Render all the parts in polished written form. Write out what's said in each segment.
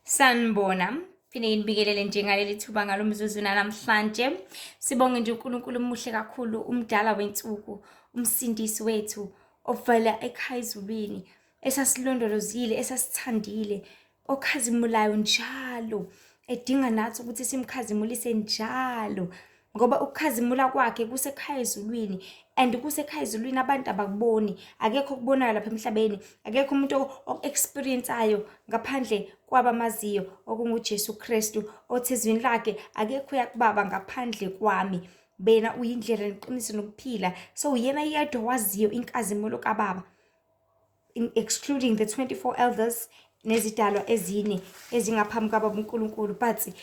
Sanibona, phinde nginibikelele njengaleli thuba ngalo mzuzu namhlanje. Sibonge nje uNkulunkulu omuhle kakhulu, umdala wensuku, umsindisi wethu, ovela ekhaya ezulwini, esasilondolozile, esasithandile, okhazimulayo njalo, edinga nathi ukuthi simkhazimulise njalo. Ngoba ukukhazimula kwakhe kusekhaya ezulwini, and kusekhaya ezulwini abantu abakuboni, akekho okubonayo lapha emhlabeni, akekho umuntu oku-experience-ayo ngaphandle kwabamaziyo okunguJesu Kristu, othi ezwini lakhe akekho uya kubaba ngaphandle kwami. Bena uyindlela neqiniso nokuphila, so uyena yedwa waziyo inkazimulo kababa, excluding the 24 elders nezidalwa ezine ezingaphambi kababa uNkulunkulu, but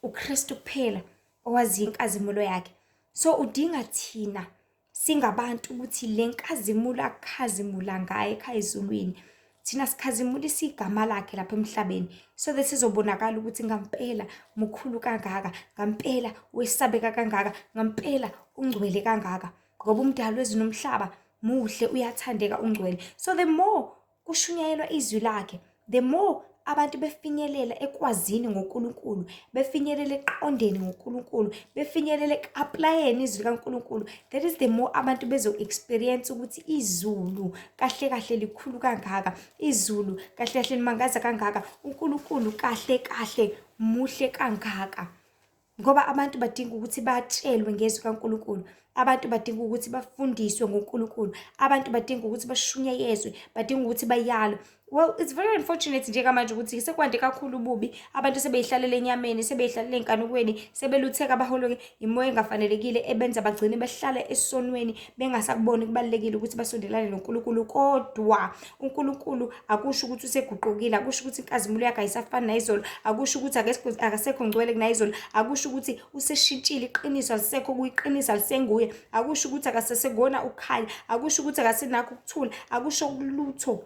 uKristu kuphela owazi inkazimulo yakhe. So udinga thina singabantu ukuthi le nkazimulo akhazimula ngayo ekhaya ezulwini, thina sikhazimulisa igama lakhe lapha emhlabeni, so that sizobonakala ukuthi ngampela mukhulu kangaka, ngampela wesabeka kangaka, ngampela ungcwele kangaka. Ngoba umdali wezulu nomhlaba muhle, uyathandeka, ungcwele. So the more kushunyayelwa izwi lakhe, the more abantu befinyelela ekwazini ngoNkulunkulu, befinyelela eqondeni ngoNkulunkulu, befinyelela ekuaplayeni izwi likaNkulunkulu, that is the more abantu bezo-experience ukuthi izulu kahle kahle likhulu kangaka, izulu kahle kahle limangaza kangaka, uNkulunkulu kahle kahle muhle kangaka. Ngoba abantu badinga ukuthi batshelwe ngezwi kaNkulunkulu, abantu badinga ukuthi bafundiswe ngoNkulunkulu, abantu badinga ukuthi bashunyayezwe, badinga ukuthi bayalwe. Well, it's very unfortunate njengamanje ukuthi sekwande kakhulu ububi, abantu sebeyihlalele enyameni, sebeyihlalele enkanukweni, sebelutheka baholwe imoya engafanelekile ebenza bagcine behlala esonweni, bengasakuboni kubalekile ukuthi basondelane noNkulunkulu. Kodwa uNkulunkulu akusho ukuthi useguqukile, akusho ukuthi inkazimulo yakhe ayisafani nayizolo, akusho ukuthi akasekho ngcwele kunayizolo, akusho ukuthi useshintshile, iqiniso alisekho kuyiqiniso, alisenguye, akusho ukuthi akasesegona ukhaya, akusho ukuthi akasenakho ukuthula, akusho ulutho.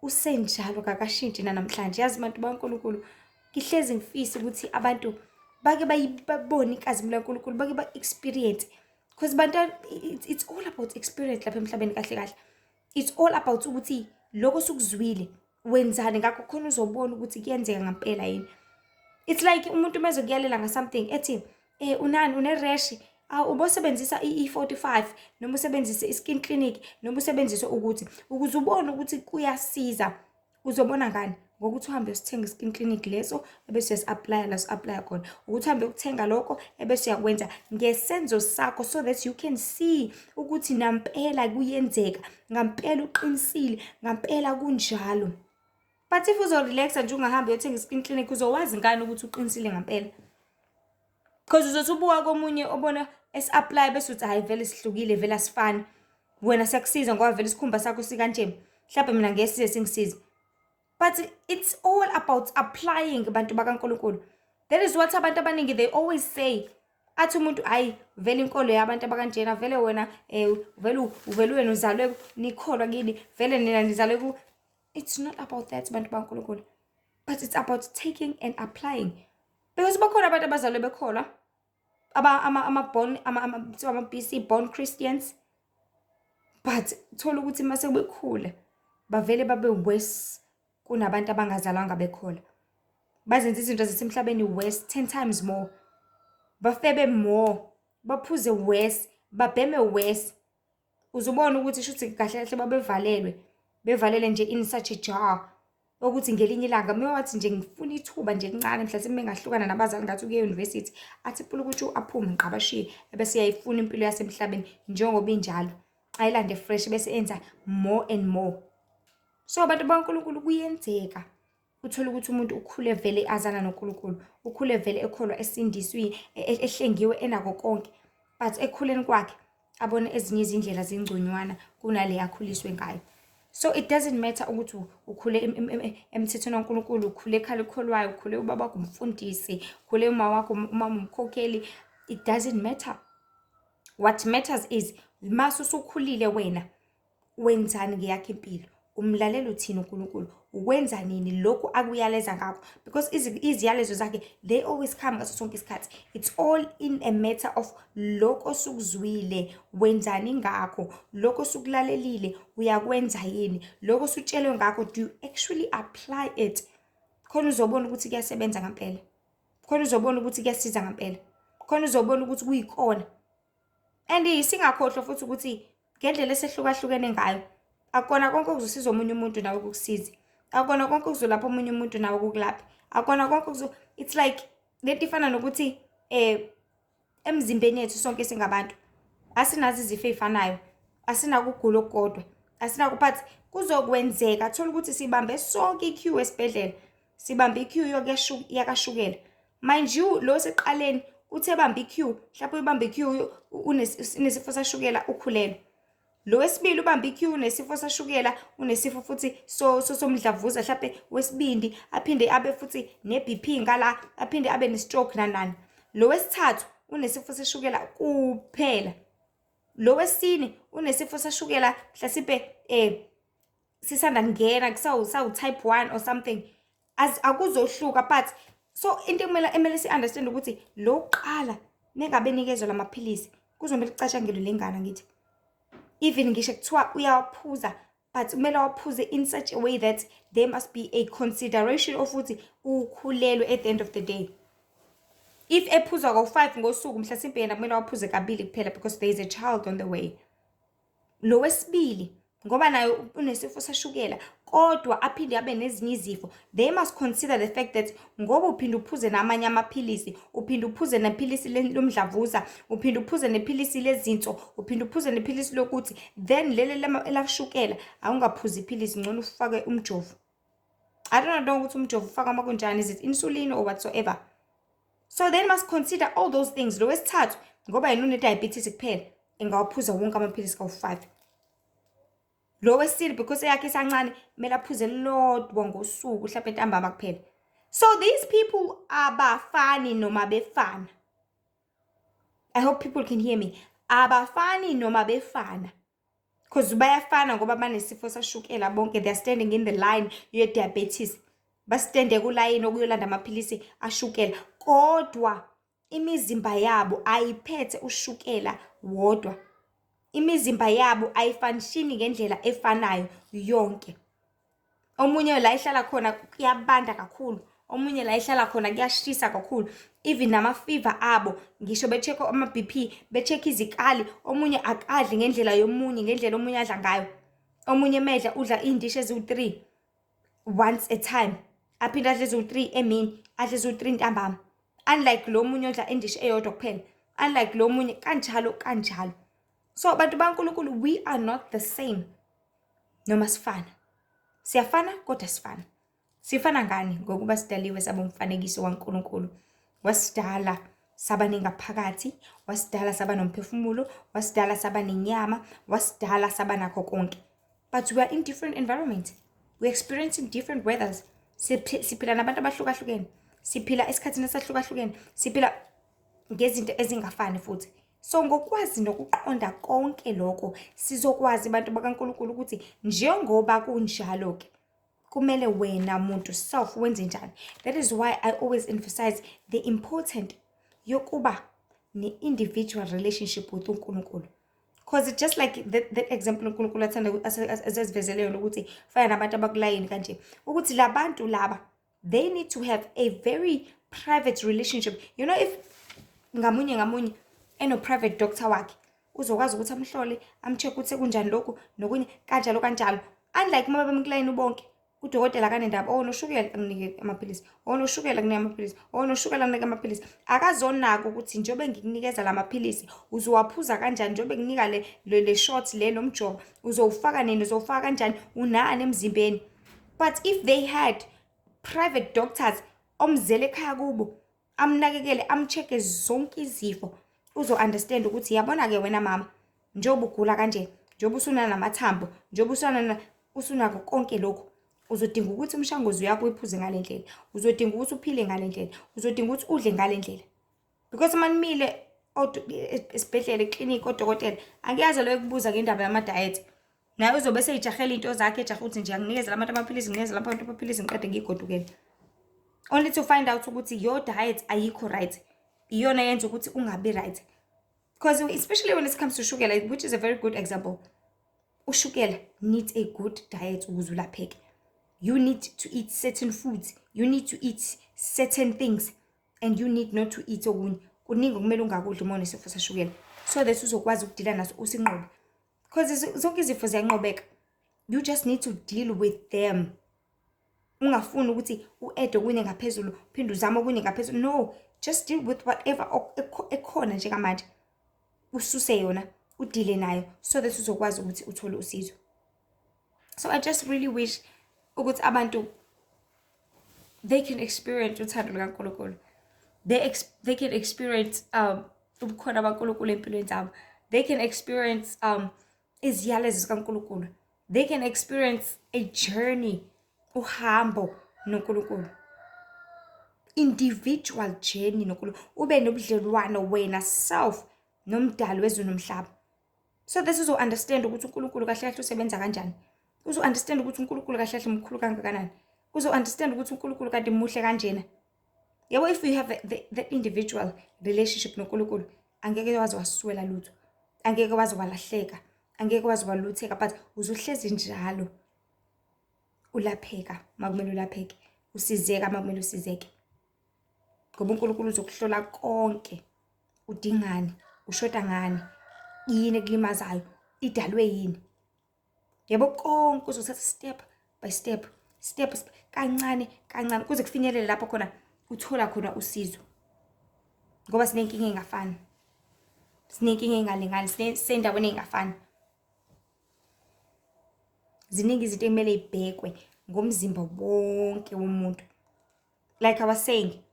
Usenjalo kakashintshi namhlanje. Yazi bantu baNkulunkulu, ngihlezi ngifisa ukuthi abantu bake bayibone inkazimulo kaNkulunkulu, bake ba-experience, because bantu it's all about experience lapha emhlabeni kahle kahle. It's all about ukuthi lokho sukuzwile wenzani ngakho khona uzobona ukuthi kuyenzeka ngempela yini. It's like umuntu mezokuyalela nga-something ethi unani une-rash, ubosebenzisa i-E45 noma usebenzise i-skin clinic noma usebenzise ukuthi ukuze ubone ukuthi kuyasiza. Uzobona ngani? Ngokuthi uhambe usithenga i-skin clinic leso ebese uyasi-apply la usi-apply khona, ukuthi uhambe ukuthenga lokho ebese uyakwenza ngesenzo sakho, so that you can see ukuthi nampela kuyenzeka, ngampela uqinisile, ngampela kunjalo. But if uzorelaxa nje ungahambi uyothenga i-skin clinic, uzowazi ngani ukuthi uqinisile ngampela? Because uzothi ubuka komunye obona esi-apply bese uthi hayi vele sihlukile, vele asifani, wena siyakusiza ngoba vele isikhumba sakho sikanje, mhlawumbe mina ngeke size singisize. But it's all about applying bantu bakaNkulunkulu. That is what abantu abaningi they always say. Athi umuntu hayi vele inkolo yabantu abakanjena, vele wena vele wena uzalwe nikholwa kini, vele nina nizalwe ku. It's not about that bantu bakaNkulunkulu, but it's about taking and applying. Because bakhona abantu abazalwe bekholwa, ama-BC born Christians, but thola ukuthi mase bekhula bavele babe worse kunabantu abangazalwanga bekholwa. Bazenza izinto zasemhlabeni worse 10 times more, bafebe more, baphuze worse, babheme worse. Uzubona ukuthi shuthi kahle kahle bevalele nje in such a jar, ukuthi ngelinye ilanga mewathi nje ngifuna ithuba nje encane mhlawumbe mengahlukana nabazali ngathi kuye university, athi phela ukuthi aphume ngiqabashiye ebese uyayifuna impilo yasemhlabeni njengoba injalo, ayilande fresh bese enza more and more. So abantu baNkulunkulu kuyenzeka uthola ukuthi umuntu ukhule vele azana noNkulunkulu, ukhule vele ekholwa esindiswe ehlengiwe enako konke, but ekhuleni kwakhe abone ezinye izindlela zingconywana kunale yakhuliswe ngayo. So it doesn't matter ukuthi ukhule emthethweni kaNkulunkulu, ukhule ekhaya likholwayo, ukhule ubaba wakho umfundisi, ukhule uma wakho umama umkhokheli, it doesn't matter. What matters is mase usukhulile wena wenzani ngeyakhe impilo, umlalela uthini uNkulunkulu, ukwenza nini lokhu akuyaleza ngakho, because iziyalezo zakhe they always come ngaso sonke isikhathi. It's all in a matter of lokho osukuzwile wenzani ngakho, lokho osukulalelile uyakwenza yini, lokho osutshelwe ngakho do you actually apply it? khona uzobona ukuthi kuyasebenza ngempela, khona uzobona ukuthi kuyasiza ngempela, khona uzobona ukuthi kuyikona. And singakhohlwa futhi ukuthi ngendlela esehlukahlukene ngayo akona konke okuzosiza omunye umuntu nawe ukukusiza, akona konke okuzolapha omunye umuntu nawe ukukulapha, akona konke it's like lento ifana nokuthi emzimbeni yethu sonke singabantu asinazo izifo ezifanayo, asinakugula okukodwa, asinakuphathi kuzokwenzeka thola ukuthi sibambe sonke iqueue esibhedlela, sibambe iqueue yakashukela. Mind you, lo seqaleni uthe bamba iqueue, mhlawumbe ubamba iqueue unesifo sashukela ukhulelwe. Lo wesibili ubamba iqueue unesifo sashukela, unesifo futhi somdlavuza mhlawumbe wesibindi, aphinde abe futhi neBP ngala, aphinde abe nestroke nanani. Lo wesithathu unesifo seshukela kuphela. Lo wesine unesifo sashukela mhlawumbe sisanda ngena kusawu type 1 or something. Akuzohluka but so into emele si-understand ukuthi lo qala nengabe nikezwe lamaphilisi kuzomela icashangelwe lengane ngithi. Even ngisho kuthiwa uyawaphuza but kumele awaphuze in such a way that there must be a consideration of ukuthi ukhulelwe at the end of the day. If ephuza ngo-5 ngosuku mhlawumbe yena kumele awaphuze kabili kuphela because there is a child on the way. Lo wesibili ngoba nayo unesifo sashukela kodwa aphinde abe nezinye izifo, they must consider the fact that ngoba uphinde uphuze namanye amaphilisi, uphinde uphuze nephilisi lomdlavuza, uphinde uphuze nephilisi lezinso, uphinde uphuze nephilisi lokuthi, then lele elashukela awungaphuzi iphilisi ngcono ufake umjovo. I don't know ukuthi umjovo ufaka makunjani, is it insulin or whatsoever. So they must consider all those things. Lo wesithathu ngoba yena une-diabetes kuphela engawaphuza wonke amaphilisi kawu-5. Lo wesine because yakhe isancane kumele aphuze lodwa ngosuku mhlawumbe ntambama kuphela. So these people abafani noma befana. I hope people can hear me. Abafani noma befana. Because bayafana ngoba banesifo sashukela bonke, they are standing in the line ye-diabetes. Basitende kulayini okuyolanda amaphilisi ashukela, kodwa imizimba yabo ayiphethe ushukela wodwa. Imizimba yabo ayifanishini ngendlela efanayo yonke. Omunye la ihlala khona kuyabanda kakhulu, omunye la ihlala khona kuyashisa kakhulu. Even nama-fever abo ngisho be-check ama-BP, be-check izikali, omunye akadli ngendlela yomunye, ngendlela omunye adla ngayo. Omunye medla udla iy'ndishi eziwu-3 once a time, aphinde adle eziwu-3 emini, adle eziwu-3 ntambama. Unlike lo munye odla indishi eyodwa kuphela, unlike lo munye kanjalo. So bantu baNkulunkulu, we are not the same noma sifana. Siyafana kodwa sifana. Sifana ngani? Ngokuba sidaliwe saba umfanekiso waNkulunkulu. Wasidala saba nengaphakathi, wasidala saba nomphefumulo, wasidala saba nenyama, wasidala saba nakho konke. But we are in different environments. We are experiencing different weathers. Siphila nabantu abahlukahlukene. Siphila esikhathini esahlukahlukene. Siphila ngezinto ezingafani futhi. So ngokwazi nokuqonda konke lokho sizokwazi abantu bakaNkulunkulu ukuthi njengoba kunjalo ke kumele wena muntu self wenze njani. That is why I always emphasize the important yokuba ne-individual relationship with uNkulunkulu. Because it's just like that example uNkulunkulu athanda asivezele yona ukuthi fana nabantu abakulayini kanje ukuthi labantu laba they need to have a very private relationship. You know, if ngamunye private doctor wakhe uzokwazi ukuthi amhlole, amcheck ukuthi kunjani lokho nokunye kanjalo. Unlike uma bemkulayini bonke udokotela kanendaba noshukela kunike amaphilisi, noshukela kunike amaphilisi, noshukela kunike amaphilisi. Akazonaka ukuthi njobe ngikunikeza lamaphilisi uzowaphuza kanjani, njobe nginika le shot le nomjovo uzowufaka nini, uzowufaka kanjani, unani emzimbeni. But if they had private doctors omzele ekhaya kubo amnakekele, amchecke zonke izifo, uzo-understand ukuthi yabona ke wena mama, njengoba ugula kanje, njengoba usuna namathambo, njengoba usunako konke lokho, uzodinga ukuthi umshanguzo yakho uyiphuze ngale ndlela, uzodinga ukuthi uphile ngale ndlela, uzodinga ukuthi udle ngale ndlela. Because manimile esibhedlela eklinikhi odokotela angiyazi lo ekubuza ngendaba yama-diet, naye uzobe seyijahela into zakhe, ejaha ukuthi nje anginikeze labantu amaphilisi, nginikeze labantu amaphilisi ngiqede ngigodukele, only to find out ukuthi your diet ayikho right, iyona yenza ukuthi ungabi right. Because especially when it comes to shukela, which is a very good example, ushukela needs a good diet ukuze ulapheke. You need to eat certain foods, you need to eat certain things, and you need not to eat okunye. Kuningi okumele ungakudli uma unesifo sashukela, so that uzokwazi ukudila naso usinqobe, because zonke izifo ziyanqobeka. You just need to deal with them. Ungafuni ukuthi u-add okunye ngaphezulu phinde uzame okunye ngaphezulu. No, just deal with whatever ekhona njengamanje, ususe yona, udile nayo, so that uzokwazi ukuthi uthole usizo. So I just really wish ukuthi abantu they can experience uthando lukaNkulunkulu. They can experience ubukhona baNkulunkulu empilweni zabo. They can experience iziyalezo zikaNkulunkulu. They can experience a journey, uhambo noNkulunkulu. Individual journey noNkulunkulu. Ube nobudlelwano wena self nomdali wezulu nomhlaba. So this is to understand ukuthi uNkulunkulu kahle kahle usebenza kanjani. Uzo understand ukuthi uNkulunkulu kahle kahle mkhulu kangakanani. Uzo understand ukuthi uNkulunkulu kanti muhle kanjena. Yabo, if you have that individual relationship noNkulunkulu, angeke wazi waswela lutho. Angeke wazi walahleka. Angeke wazi walutheka, but uzohlezi njalo ulapheka makumele ulapheke, usizeka makumele usizeke. Ngoba uNkulunkulu uzokuhlola konke. Udingani, ushoda ngani, yini ekulimazayo, idalwe yini. Yebo, konke uzothatha step by step, kancane kancane kuze kufinyelele lapho khona uthola khona usizo. Ngoba sinenkinga engafani, sinenkinga engalingani, sendaweni engafani. Ziningi izinto ekumele ibhekwe ngomzimba wonke womuntu. Like I was saying,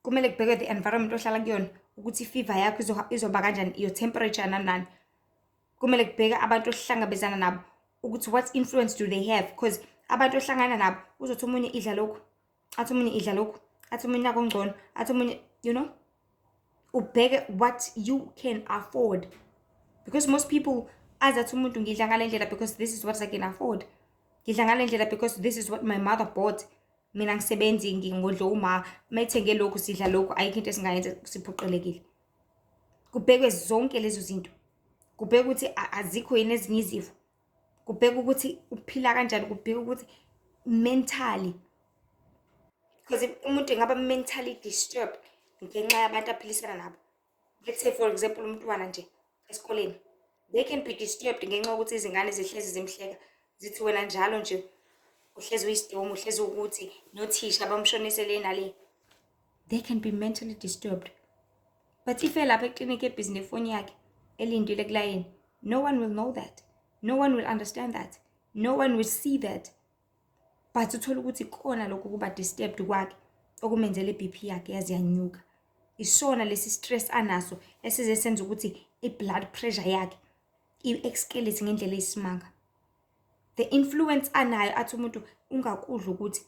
kumele kubhekwe the environment ohlala kuyona, ukuthi fever yakho izoba kanjani, your temperature nanani. Kumele kubheke abantu ohlangabezana nabo, ukuthi what influence do they have, because abantu ohlangana nabo uzothi umunye idla lokho, athi umunye idla lokho, athi umunye nakongcono, athi umunye, you know. Ubheke what you can afford, because most people azathi umuntu ngidla ngale ndlela because this is what I can afford. Ngidla ngale ndlela because this is what my mother bought. Mina ngisebenzi ngingodla uma mayithenge lokho sidla lokho, ayikho into esingayenza siphoqelekile. Kubhekwe zonke lezo zinto. Kubheke ukuthi azikho yini ezinye izifo. Kubheke ukuthi uphila kanjani, kubheke ukuthi mentally, because umuntu engaba mentally disturbed ngenxa yabantu aphilisana nabo. Let's say for example umntwana nje esikoleni, they can be disturbed ngenxa ukuthi izingane zihlezi zimhleka, zithi wena njalo nje uhlezi uyisidomo, uhlezi ukuthi nothisha bamshonise nale. They can be mentally disturbed. But if elapha eklinikhi ebhizi nefoni yakhe elindile kulayini, no one will know that, no one will understand that, no one will see that. But uthola ukuthi khona lokho kuba disturbed kwakhe okumenzele iBP yakhe yazi yanyuka. Isona lesi stress anaso esize senza ukuthi i-blood pressure yakhe i-escalate ngendlela eyisimanga. The influence anayo athi umuntu ungakudla ukuthi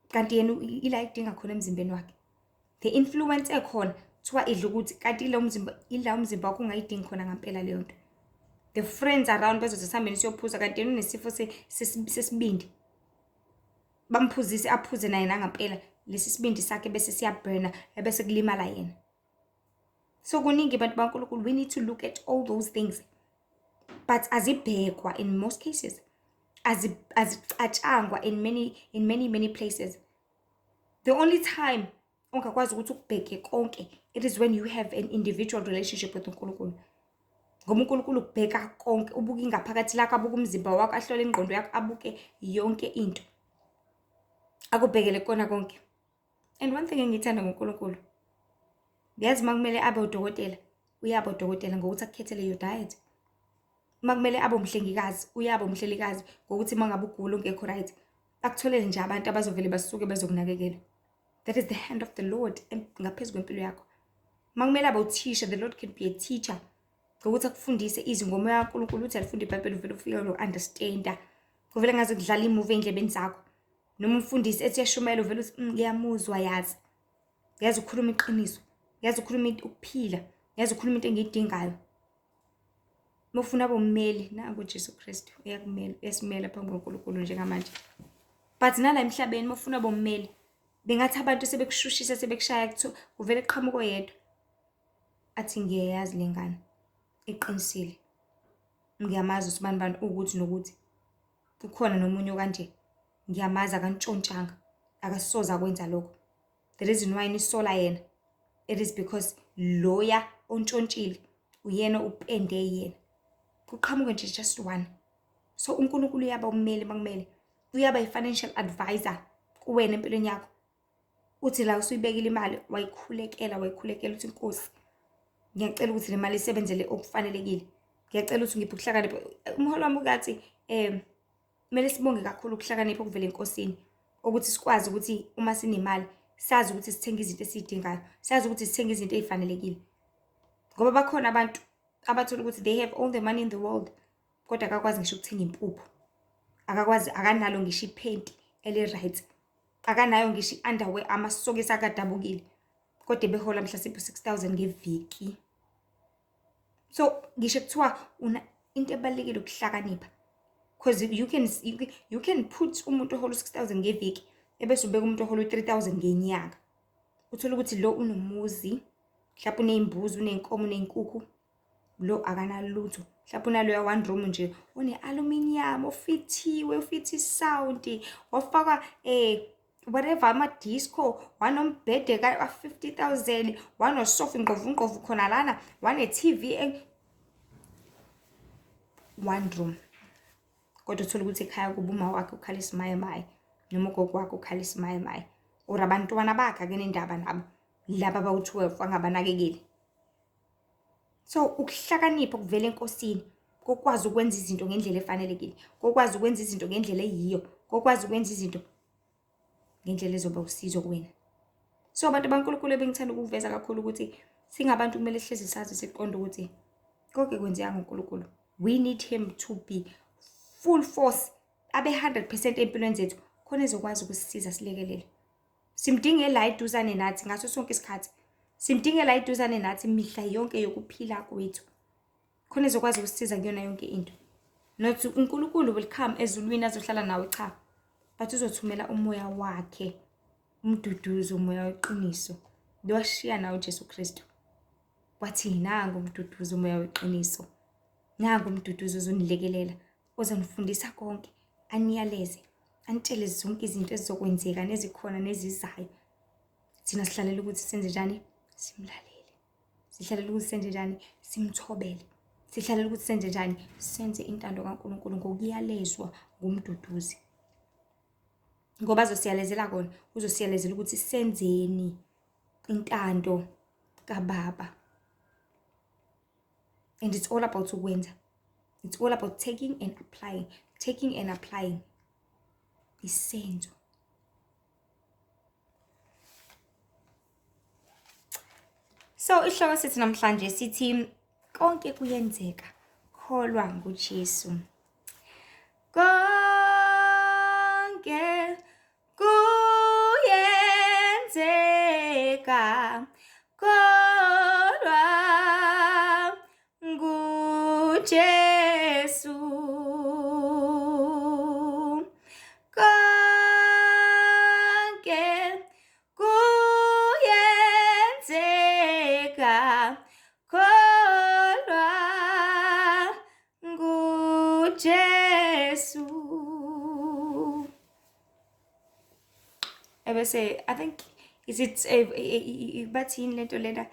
kanti yena ila idinga khona emzimbeni wakhe. The influence ekhona thiwa idla ukuthi kanti ila umzimba wakho ungayidingi khona ngempela leyo nto. The friends around bezothi sihambeni siyophuza kanti yena unesifo sesibindi, bamphuzise aphuze naye nangempela lesi sibindi sakhe bese siyaburna ebese kulimala yena. So kuningi abantu baNkulunkulu, we need to look at all those things, but azibhekwa in most cases, azicatshangwa in many places. The only time ongakwazi ukuthi ukubheke konke, it is when you have an individual relationship with uNkulunkulu. Ngoba uNkulunkulu ubheka konke, ubuka ingaphakathi lakho, abuka umzimba wakho, ahlole ingqondo yakho, abuke yonke into, akubhekele kona konke. And one thing engithanda ngoNkulunkulu, yazi makumele abe udokotela, uyaba udokotela ngokuthi akukhethele your diet. Makumele abe umhlengikazi, uyaba umhlelikazi ngokuthi mangabe ugula ungekho right, akutholele nje abantu abazovele basuke bezokunakekela. That is the hand of the Lord ngaphezulu kwempilo yakho. Makumele abe uthisha, the Lord can be a teacher ngokuthi akufundise izingoma yaNkulunkulu, uthi alifunda iBhayibheli uvele ufike lo-understanda. Kuvele ngaze kudlala imuvi endlebeni zakho. Noma umfundisi ethi yashumela uvele uthi ngiyamuzwa, yazi ukhuluma iqiniso, yazi ukhuluma ukuphila, yazi ukhuluma into engiyidingayo. Mofuna bommeli nangu uJesu Kristu uyakumela, uyasimela phambi kwaNkulunkulu njengamanje. But nala emhlabeni mofuna bommeli, bengathi abantu sebekushushisa, sebekushaya kuthiwa uvele qhamuko yedwa athi ngiyayazi lengane iqinisile, ngiyamazi usibani bani ukuthi nokuthi kukhona nomunye kanje. ngiyamazi akantshontshanga, akasoza kwenza lokho. The reason why nisola yena, it is because loya ontshontshile uyena upende yena. Kuqhamuke nje just one. So uNkulunkulu uyaba ummeli makumele, uyaba i-financial advisor kuwena empilweni yakho. Uthi la usuyibekile imali wayikhulekela uthi Nkosi, ngiyacela ukuthi le mali isebenzele okufanelekile. Ngiyacela ukuthi ngiphe ukuhlakanipha. Umholo wami ukathi kumele sibonge kakhulu ukuhlakanipha okuvela enkosini, ukuthi sikwazi ukuthi uma sinemali sazi ukuthi sithenga izinto esizidingayo, sazi ukuthi sithenga izinto ezifanelekile. Ngoba bakhona abantu abathola ukuthi they have all the money in the world kodwa akakwazi ngisho ukuthenga impuphu, akakwazi, akanalo ngisho iphenti eli-right, akanayo ngisho i-underwear, amasokisi akadabukile, kodwa behola mhlasimpe 6,000 ngeviki. So ngisho kuthiwa into ebalulekile ukuhlakanipha, because you can put umuntu ohola 6,000 ngeviki ebese ubeka umuntu ohola 3,000 ngenyanga. Uthola ukuthi lo unomuzi, mhlawumbe uney'mbuzi, uney'nkomo, uney'nkukhu, lo akanalutho. Mhlawumbe unaloya one room nje one-aluminium, ofithiwe, ufithi sound, wafaka whatever, ama-disco, wanombhede ka-50,000, wanosofa ingqovu khona lana, wane-TV, one room. Kodwa uthola ukuthi ekhaya kuba uma wakhe ukhala isimayemaye, noma ugogo wakhe ukhala isimayemaye, or abantwana bakhe akenendaba nabo, laba bawu-12 angabanakekeli. So ukuhlakanipha kuvela enkosini, kokwazi ukwenza izinto ngendlela efanelekile, kokwazi ukwenza izinto ngendlela eyiyo, kokwazi ukwenza izinto ngendlela ezoba usizo kuwena. So abantu baNkulunkulu bengithanda ukuveza kakhulu ukuthi singabantu kumele sihlezi sazi siqonde ukuthi konke kwenzeka ngoNkulunkulu. We need him to be full force, abe 100% empilweni zethu khona ezokwazi ukusisiza silekelele. Simdinge la eduzane nathi ngaso sonke isikhathi. Simdinge la eduzane nathi mihla yonke yokuphila kwethu. Khona ezokwazi ukusisiza kuyona yonke into. Not uNkulunkulu will come ezulwini azohlala nawe, cha. But uzothumela umoya wakhe, umduduzo, umoya weqiniso. Lowashiya nawe uJesu Kristu. Wathi nangu umduduzo, umoya weqiniso. Nangu umduduzo uzonilekelela, ozonifundisa konke, aniyaleze, antshele zonke izinto ezizokwenzeka nezikhona nezizayo. Thina sihlalela ukuthi senze njani? Simlalele. Sihlalela ukuthi senze njani? Simthobele. Sihlalela ukuthi senze njani? Senze intando kaNkulunkulu ngokuyalezwa ngumduduzi. Ngoba azosiyalezela kona, uzosiyalezela ukuthi senzeni intando kaBaba. And it's all about ukwenza. It's all about taking and applying. Taking and applying. Isenzo. So isihloko sethu namhlanje sithi konke kuyenzeka, kholwa nguJesu. Konke kuyenzeka, kholwa nguJesu. Konke kuyenzeka, kholwa nguJesu. Ebese I think is it bathi yini lento lena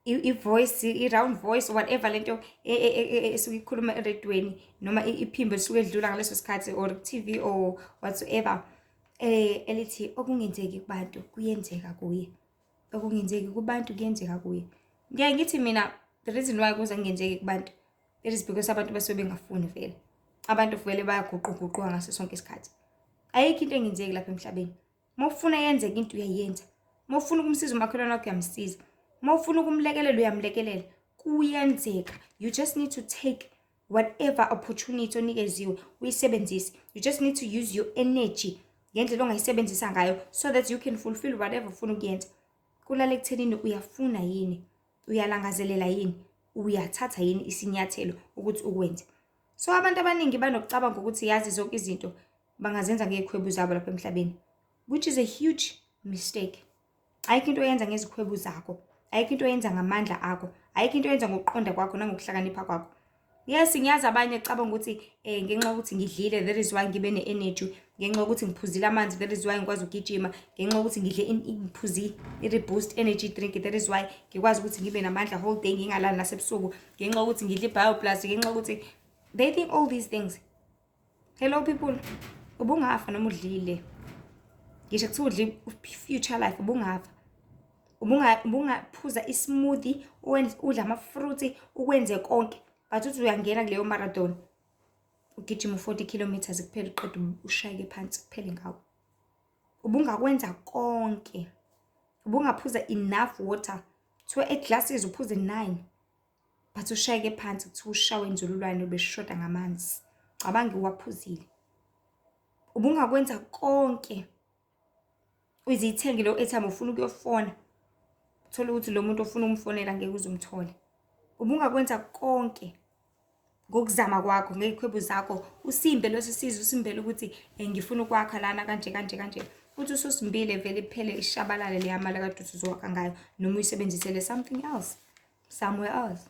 i-voice, i-round voice or whatever lento esikhuluma eredweni noma iphimbo lisuke edlula ngaleso sikhathi or TV or whatsoever, elithi okungenzeki kubantu kuyenzeka kuye, okungenzeki kubantu kuyenzeka kuye. Ngeke ngithi mina the reason why kuze kungenzeki kubantu it is because abantu basuke bengafuni vele. Abantu vele bayaguquguquka ngaso sonke isikhathi. Ayikho into engenzeki lapha emhlabeni. Mawufuna yenzeka into uyayenza. Mawufuna ukumsiza umakhelwane wakho uyamsiza. Mawufuna ukumlekelela uyamlekelela. Kuyenzeka. You just need to take whatever opportunity onikeziwe uyisebenzise. You just need to use your energy ngendlela ongayisebenzisa ngayo so that you can fulfill whatever ufuna ukuyenza. Kulale ekuthenini uyafuna yini, uyalangazelela yini, uyathatha yini isinyathelo ukuthi ukwenze. So abantu abaningi banokucabanga ukuthi yazi zonke izinto bangazenza ngezikhwebu zabo lapha emhlabeni, which is a huge mistake. Ayikho into oyenza ngezikhwebu zakho, ayikho into oyenza ngamandla akho, ayikho into oyenza ngokuqonda kwakho nangokuhlakanipha kwakho. Yes, ngiyazi abanye ecabanga ukuthi ngenxa ukuthi ngidlile that is why ngibe ne-energy ngenxa yokuthi ngiphuzile amanzi, that is why ngikwazi ukugijima. Ngenxa yokuthi ngidle ngiphuzi i-Reboost energy drink, that is why ngikwazi ukuthi ngibe namandla whole day ngingalali nasebusuku. Ngenxa yokuthi ngidle i-BioPlus, ngenxa yokuthi they think all these things. Hello people, ubungafa noma udlile. Ngisho kuthiwa udle future life, ubungafa. Ubungaphuza ismoothie, udla ama-fruit, ukwenze konke, but uthi uyangena kuleyo marathon ugijima 40 kilometers kuphela uqeda ushayeke phansi kuphele ngawo. Ubungakwenza konke, ubungaphuza enough water, kuthiwa eglasses uphuze 9 but ushayeke phansi kuthiwa ushawe inzululwane ubeshoda ngamanzi, cabanga uwaphuzile. Ubungakwenza konke, uzithenge lo airtime ufuna ukuyofona, uthola ukuthi lo muntu ofuna umfonela ngeke uzumthole. Ubungakwenza konke ngokuzama kwakho, ngezikhwebu zakho, usimbe lesi sizwe, usimbele ukuthi ngifuna ukwakha lana kanje. Uthi ususimbile vele iphele ishabalale le yamala kade uthi uzowakha ngayo, noma uyisebenzisele something else, somewhere else.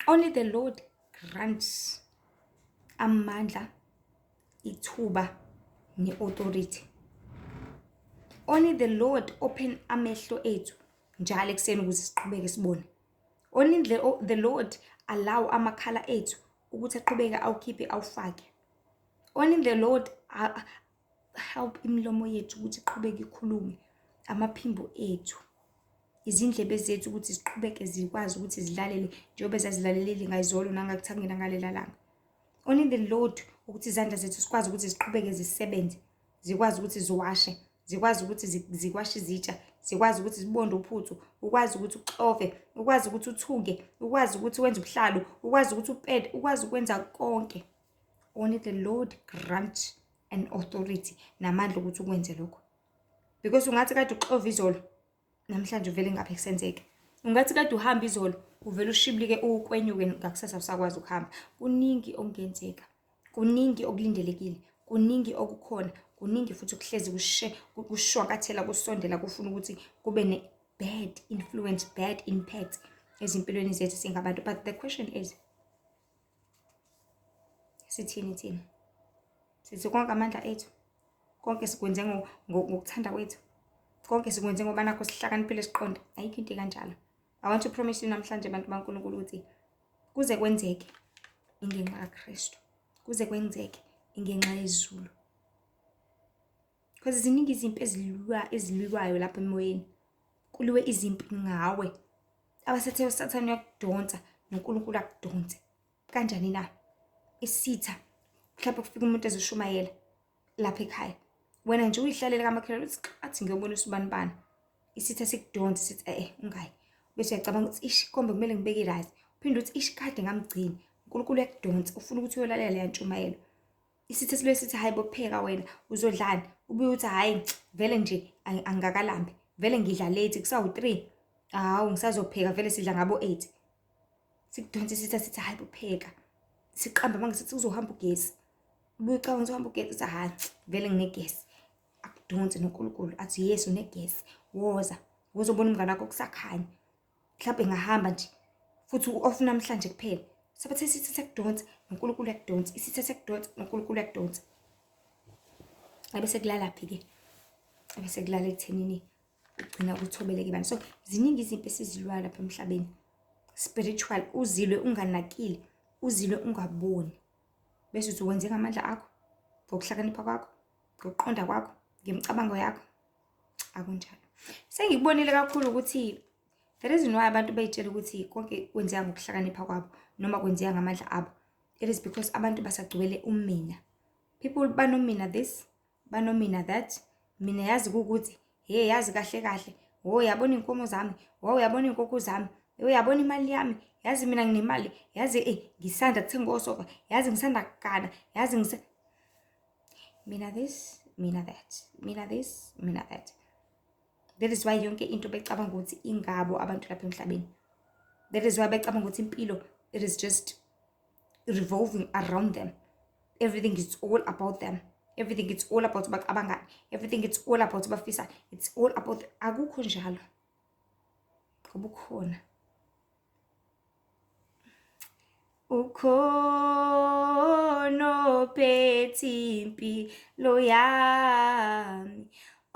Only the Lord grants amandla, ithuba, ne-authority. Only the Lord open amehlo ethu njalo ekuseni ukuze siqhubeke sibone. Only the Lord allow amakhala ethu ukuthi aqhubeke awukhiphe awufake. Only the Lord help imilomo yethu ukuthi iqhubeke ikhulume, amaphimbo ethu, izindlebe zethu ukuthi ziqhubeke zikwazi ukuthi zilalele njengoba zazilalelile ngayizolo nangakuthangena ngalela langa. Only the Lord ukuthi izandla zethu sikwazi ukuthi ziqhubeke zisebenze, zikwazi ukuthi ziwashe, zikwazi ukuthi zikwashe izitsha, zikwazi ukuthi zibonde uphuthu, ukwazi ukuthi uxove, ukwazi ukuthi uthunge, ukwazi ukuthi wenze ubuhlalo, ukwazi ukuthi upede, ukwazi ukwenza konke. Only the Lord grant an authority, namandla ukuthi ukwenze lokho. Because ungathi kade uxove izolo, namhlanje uvele ngapha kusenzeke. Ungathi kade uhamba izolo, uvele ushibilike ukwenyuke ngakusasa usakwazi ukuhamba. Kuningi okungenzeka, kuningi okulindelekile, kuningi okukhona, kuningi futhi ukuhlezi kushwankathela kusondela kufuna ukuthi kube ne-bad influence, bad impact ezimpilweni zethu singabantu. But the question is, sithini thina? Sithi konke amandla ethu, konke sikwenze ngokuthanda kwethu, konke sikwenze ngoba nakho sihlakaniphile siqonda. Ayikho into kanjalo. I want to promise you namhlanje abantu baNkulunkulu ukuthi kuze kwenzeke ingenxa kaKristu, kuze kwenzeke ingenxa yezulu. Because ziningi izimpi ezilwiwayo lapha emoyeni, kuliwe izimpi ngawe. Abasethe uSathane uyakudonsa noNkulunkulu akudonse. Kanjani na? Isitha mhlawumbe kufika umuntu ezoshumayela lapha ekhaya, wena nje uyihlalele kamakhelwane uthi athi ngiyobona usubani, isitha sikudonsa sithi ungayi, bese uyacabanga ukuthi ish kombe kumele ngibeke right, uphinde uthi ish kade ngamgcini, uNkulunkulu yakudonsa ufuna ukuthi uyolalela le yantshumayelo. Isitha silo sithi hayi bopheka wena uzodlani, ubuye uthi hayi vele nje angakalambi, vele ngidla late kusawu3, hawu ngisazopheka vele sidla ngabo 8. Sikudonsa isitha sithi hayi bopheka, siqamba mangisithi uzohamba ugesi, ubuye ucabanga uzohamba ugesi uthi hayi vele nginegesi. Akudonse noNkulunkulu athi yes unegesi, woza uzobona umngane wakho kusakhanya, mhlawumbe ngahamba nje futhi u-off namhlanje kuphela. Sabathe isitha sekudonsa noNkulunkulu yakudonsa, isitha sekudonsa noNkulunkulu yakudonsa. Abese kulalaphi ke? Abese kulala ekuthenini ugcina uthobeleke ibani. So ziningi izinto esizilwa lapha emhlabeni, spiritual, uzilwe unganakile, uzilwe ungaboni, bese uthi wenze ngamandla akho, ngokuhlakanipha kwakho, ngokuqonda kwakho, ngemicabango yakho. Akunjalo. Sengikubonile kakhulu ukuthi the reason why abantu bayitshela ukuthi konke kwenzeka ngokuhlakanipha kwabo noma kwenzeka ngamandla abo, it is because abantu basagcwele umina. People banomina this, banomina that. Mina yazi ukuthi hey yazi kahle, yabona inkomo zami, yabona inkukhu zami, yabona imali yami, yazi mina nginemali, yazi ngisanda kuthenga osofa, yazi ngisanda kugana, yazi mina this, mina that, mina this, mina that. That is why yonke into becabanga ukuthi ingabo abantu lapha emhlabeni. That is why becabanga ukuthi impilo, it is just revolving around them. Everything is all about them. Everything is all about abangani. Everything is all about bafisa. It's all about akukho njalo. Akukhona. ukhona ophethe impilo yami,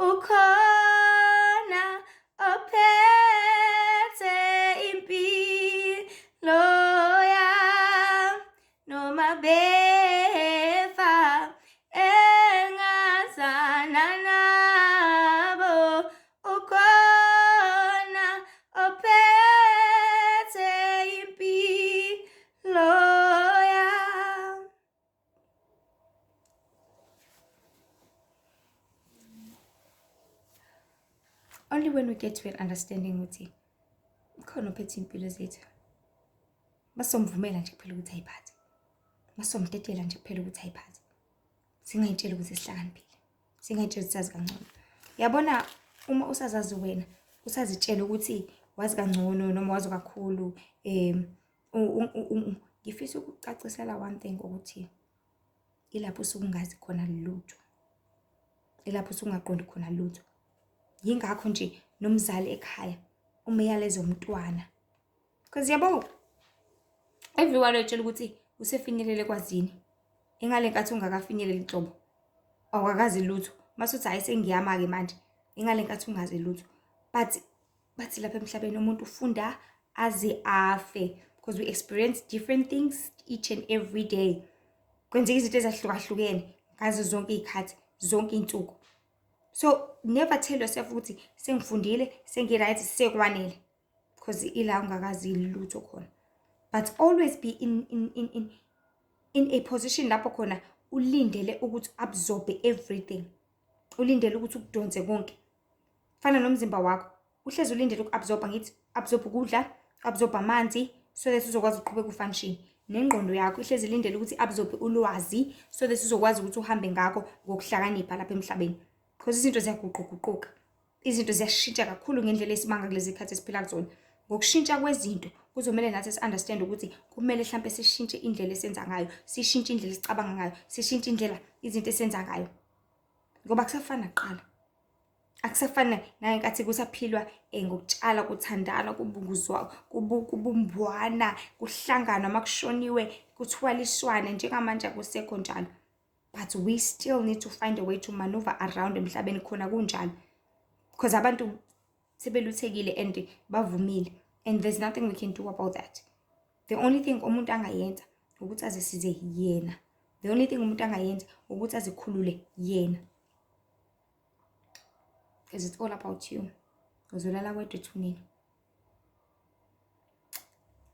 ukhona ophethe impilo yami, noma befa engazana nabo, ukhona ophethe impilo yami. Only when we get to an understanding ukuthi ukhona ophethe impilo zethu, masomvumela nje kuphela ukuthi ayiphathe, masomtetela nje kuphela ukuthi ayiphathe, singayitshela ukuthi sihlakaniphile, singayitshela ukuthi sazi kangcono. Yabona, uma usazazi wena usazitshela ukuthi wazi kangcono noma wazi kakhulu, ngifisa ukucacisela one thing ukuthi ilapho usungazi khona lutho, ilapho usungaqondi khona lutho. Yingakho nje nomzali ekhaya umyalezo umntwana, because yabo everyone etshela ukuthi usefinyelele kwazini, ingale nkathi ungakafinyeleli inhlobo, awakazi lutho. Masuthi hayi sengiyama ke manje, ingale nkathi ungazi lutho. But bathi lapha emhlabeni umuntu ufunda aze afe, because we experience different things each and every day. Kwenzeka izinto ezahlukahlukene ngazo zonke izikhathi, zonke izinsuku. So never tell yourself ukuthi sengifundile, sengiright, sekwanele, because ila ungakazi lutho khona. But always be in a position lapho khona ulindele ukuthi absorbe everything, ulindele ukuthi ukudonse konke. Fana nomzimba wakho uhlezi ulindele ukuabsorba, ngithi absorb ukudla, absorb amanzi, so that uzokwazi ukuqhubeka ufunction. Nengqondo yakho ihlezi ilindele ukuthi absorb ulwazi, so that uzokwazi ukuthi uhambe ngakho ngokuhlakanipha lapha emhlabeni. Because izinto ziyaguquguquka, izinto ziyashintsha kakhulu ngendlela esimanga kulezi zikhathi esiphila kuzona. Ngokushintsha kwezinto kuzomela nathi si-understand ukuthi kumele mhlampe sishintshe indlela esenza ngayo, sishintshe indlela esicabanga ngayo, sishintshe indlela izinto esenza ngayo, ngoba kusafana naqala. Akusafana nangenkathi kusaphilwa ngokutshala, kuthandana, kubunguzwa, kubumbwana, kuhlanganwa, makushoniwe, kuthwaliswane. Njengamanje akusekho njalo. But we still need to find a way to maneuver around emhlabeni khona kunjalo, because abantu sebeluthekile and bavumile, and there's nothing we can do about that. The only thing umuntu angayenza ukuthi azisize yena, the only thing umuntu angayenza ukuthi azikhulule yena, because it's all about you. Uzolala wedwa ethuneni,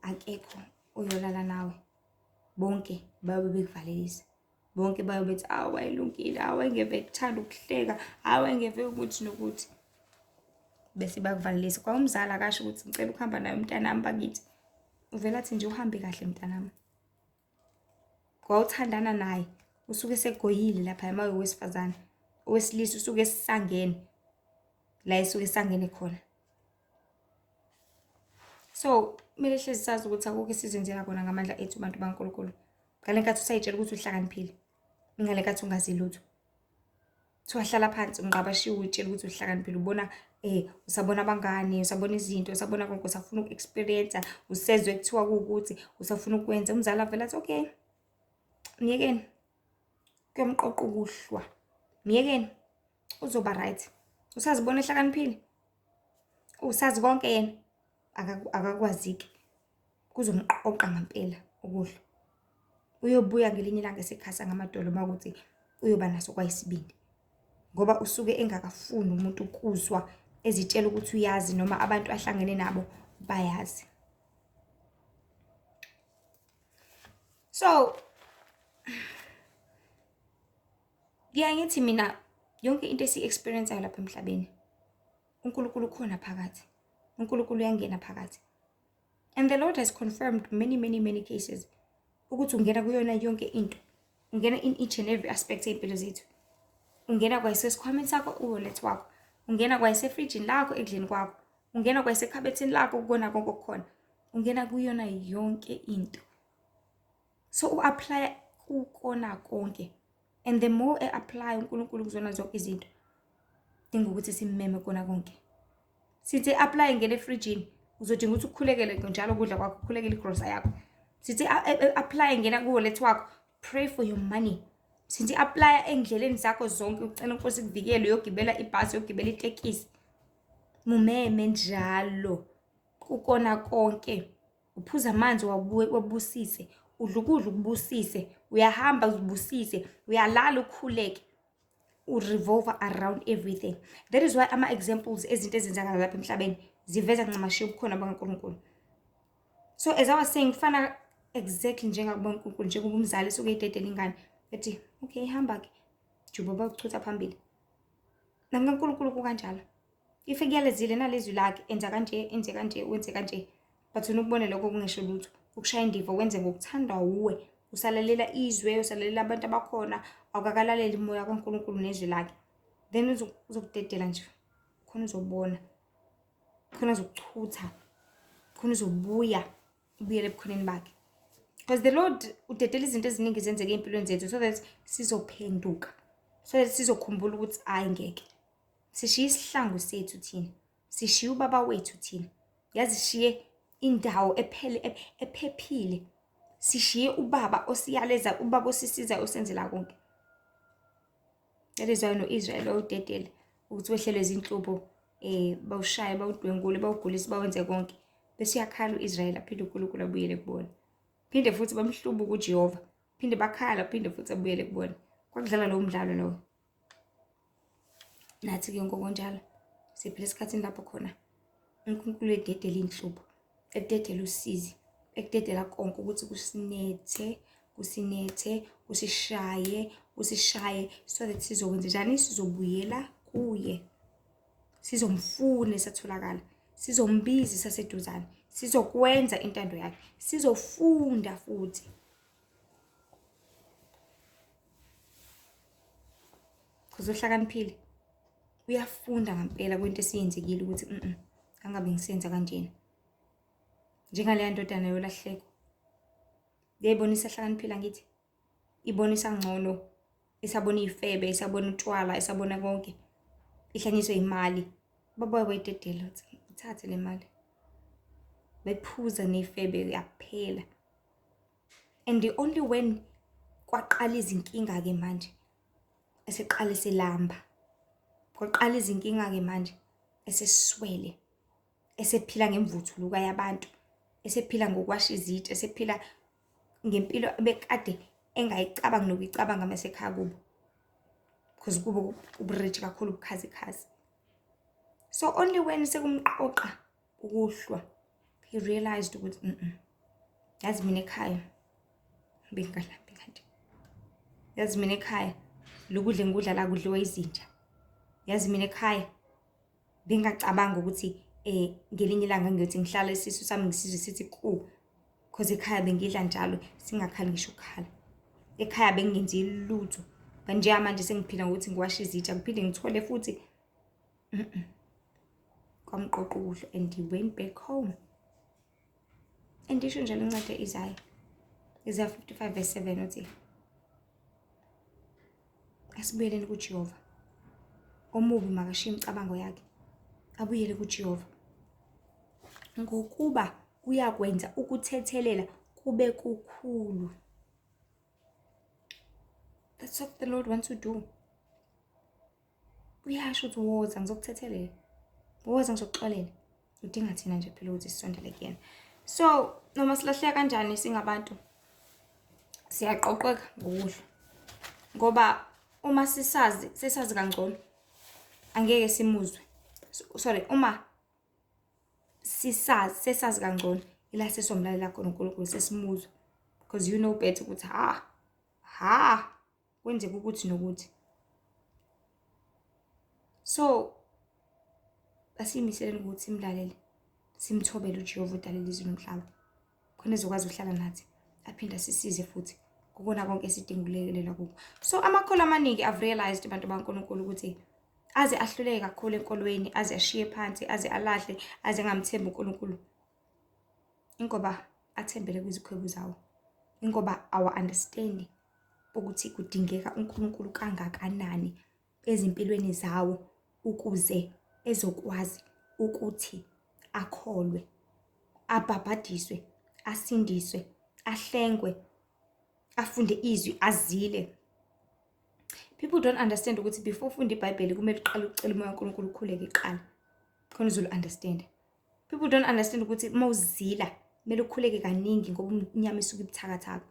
akekho uyolala nawe, bonke babe bekuvalelisa, bonke babe bethi awu ayilungile, awu engeve kuthanda ukuhleka, awu engeve ukuthi nokuthi, bese bakuvalelisa. Kwa umzala akasho ukuthi ngicela ukuhamba naye umntanami bakithi, uvela athi nje uhambe kahle mntanami. Kwa uthandana naye usuke segoyile lapha emawe wesifazane, owesilisa usuke esangene la esuke sangene khona. So kumele hlezi sazi ukuthi akukho esizenzela kona ngamandla ethu bantu baNkulunkulu. Ngale nkathi usayitshela ukuthi uhlakaniphile, ngale nkathi ungazi lutho. Wahlala phansi unqabashiwe utshela ukuthi uhlakaniphile, ubona usabona abangani, usabona izinto, usabona konke, usafuna uku-experience, usezwe kuthiwa ukuthi usafuna ukwenza. Umzala vele athi okay, miyekeni kuyomqoqa ukuhlwa, miyekeni uzoba right. Usazibona ehlakaniphile, usazi konke yena, akakwaziki, kuzomqoqa ngempela ukuhlwa. Uyobuya ngelinye ilanga esekhasa ngamadolo makuthi uyoba naso kwayisibindi, ngoba usuke engakafuni umuntu ukuzwa ezitshela ukuthi uyazi noma abantu ahlangene nabo bayazi. So ngithi mina yonke into esi-experience lapha emhlabeni, uNkulunkulu ukhona phakathi, uNkulunkulu uyangena phakathi. And the Lord has confirmed many cases ukuthi ungena kuyona yonke into, ungena in each and every aspect ey'mpilo zethu. Ungena kwayesesikhwameni sakho uwallet wakho, ungena kwayesefrijini lakho ekudleni kwakho, ungena kwayesekhabethini lakho ukubona konke okukhona, ungena kuyona yonke into. So u-apply kukona konke, and the more apply uNkulunkulu kuzona zonke izinto, dinga ukuthi simmeme kona konke. Sithi apply ngene efrijini, uzodinga ukuthi ukhulekele njalo ukudla kwakho, ukhulekele igrosa yakho. sithi apply ngena ku-wallet wakho, pray for your money. Sithi apply endleleni zakho zonke, ucela uNkosi ikuvikele uyogibela ibhasi, uyogibela itekisi. Mumeme njalo kukona konke. Uphuza amanzi wabusise, udla ukudla ukubusise, uyahamba uzibusise, uyalala ukhuleke. Revolve around everything. That is why ama-examples ezinto ezenzakala lapha emhlabeni ziveza ncamashi ubukhona bakaNkulunkulu. So as I was saying, kufana exactly njengakubaNkulunkulu, njengoba umzali suke ededela ingane ethi okay hamba ke juba bawuchutha phambili. NakuNkulunkulu kukanjalo. Ife kuyalezile nalezwi lakhe, enza kanje, enze kanje, wenze kanje. But unukubona lokho kungesho lutho. Ukushaya indiva wenze ngokuthanda uwe. Usalalela izwe, usalalela abantu abakhona, awukakalaleli umoya kaNkulunkulu nezwi lakhe. Then uzokudedela nje. Khona uzobona. Khona uzokuchutha. Khona uzobuya ubuyele ebukhoneni bakhe. Because the Lord udedela izinto eziningi zenzeke empilweni zethu so that sizophenduka. So that sizokhumbula ukuthi hayi ngeke. Sishiye isihlangu sethu thina. Sishiye ubaba wethu thina. Yazi sishiye indawo ephephile. Sishiye ubaba osiyaleza, ubaba osisiza osenzela konke. That is why no-Israel bawudedela ukuthi wehlelwe izinhlubo, bawushaye, bawudwengule, bawugulise, bawenze konke. Bese uyakhala u-Israel aphinde uNkulunkulu abuyele kubona. Phinde futhi bamhlubuka uJehova. Phinde bakhala, phinde futhi abuyele kubona. Kwakudlala lo mdlalo lo. Nathi ke ngokunjalo siphila esikhathini lapho khona uNkulunkulu ededela inhlubo, ededela usizi, ekudedela konke ukuthi kusinethe, kusishaye so that sizokwenza njani, sizobuyela kuye. Sizomfuna esatholakala, sizombiza saseduzane, sizokwenza intando yakhe, sizofunda futhi. Kuzohlakaniphile. Uyafunda ngempela kwento esiyenzekile ukuthi angabe ngisenza kanjena. Njengale ndodana yolahleko. Yayibonisa hlakaniphile ngithi. Ibonisa ngcono, isabona izifebe, isabona utshwala, isabona konke. Ihlanyiswe imali. Baba wayededela uthi uthathe le mali. Bephuza nezifebe yaphela. And the only when kwaqala izinkinga ke manje eseqala selamba. Kwaqala izinkinga ke manje eseswele, esephila ngemvuthuluka yabantu, esephila ngokwasha izitsha, esephila ngempilo bekade engayicabanga nokuyicabanga masekhaya kubo. Because kubo ubrich kakhulu ubukhazikhazi. So only when sekumqoqa ukuhlwa, he realized ukuthi yazi mina ekhaya bengalambi kanje. Yazi mina ekhaya lokudla ngikudla la kudliwa izinja. Yazi mina ekhaya bengacabanga ukuthi ngelinye ilanga ngiyothi ngihlala isisu sami ngisizwe sithi ku, because ekhaya bengidla njalo singakhali ngisho ukukhala. Ekhaya bengenzi lutho. Manje manje sengiphila ngokuthi ngiwashe izitsha ngiphinde ngithole futhi kwamqoqa ukudla, and he went back home. And isho njalo incwadi Isaiah 55:7 uthi asibuyeleni kuJehova. Omubi makashiye imicabango yakhe, abuyele kuJehova. Ngokuba uyakwenza ukuthethelela kube kukhulu. That's what the Lord wants to do. Uyasho ukuthi woza ngizokuthethelela. Woza ngizokuxolela. Udinga thina nje phela ukuthi sisondele kuyena. So noma silahleka kanjani singabantu, siyaqoqeka ngokudla. Ngoba uma sesazi kangcono angeke simuzwe. Sorry, uma sesazi kangcono ila sesomlalela khona uNkulunkulu sesimuzwa. Because you know better ukuthi kwenzeka ukuthi nokuthi. So asimiseleni ukuthi simlalele, simthobele uJehova udalela izwe nomhlaba. Khona ezokwazi ukuhlala nathi, aphinda sisize futhi ukubona konke esidingulekelela kubo. So amakholo amaningi I've realized abantu baNkulunkulu ukuthi aze ahluleke kakhulu enkolweni, aze ashiye phansi, aze alahle, aze ngamthembi uNkulunkulu. Ingoba athembele kwizikhwebu zawo. Ingoba our understanding ukuthi kudingeka uNkulunkulu kangakanani ezimpilweni zawo ukuze ezokwazi ukuthi akholwe, abhabhadiswe, asindiswe, ahlengwe, afunde izwi, azile. People don't understand ukuthi before ufunda iBhayibheli kumele uqale ucela umoya kaNkulunkulu ukhuleke kuqala khona uzola understand. People don't understand ukuthi mawuzila kumele ukhuleke kaningi ngoba inyama isuke ibuthakathaka.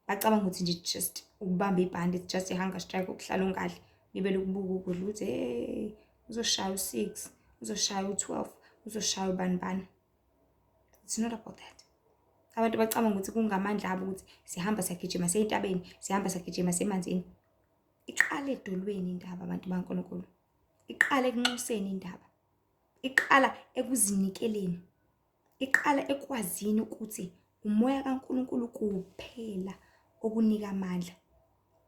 Bacabanga ukuthi nje just ukubamba ibhande, it's just a hunger strike, ukuhlala ungadli nibele ukubuka ukudla ukuthi hey uzoshaya u6, uzoshaya u12, uzoshaya ubani. It's not about that. Abantu bacabanga ukuthi kungamandla abo ukuthi sihamba sagijima seyintabeni, sihamba sagijima semanzini. Iqala edolweni indaba abantu baNkulunkulu. Iqala ekunxuseni indaba. Iqala ekuzinikeleni. Iqala ekwazini ukuthi umoya kaNkulunkulu kuphela okunika amandla.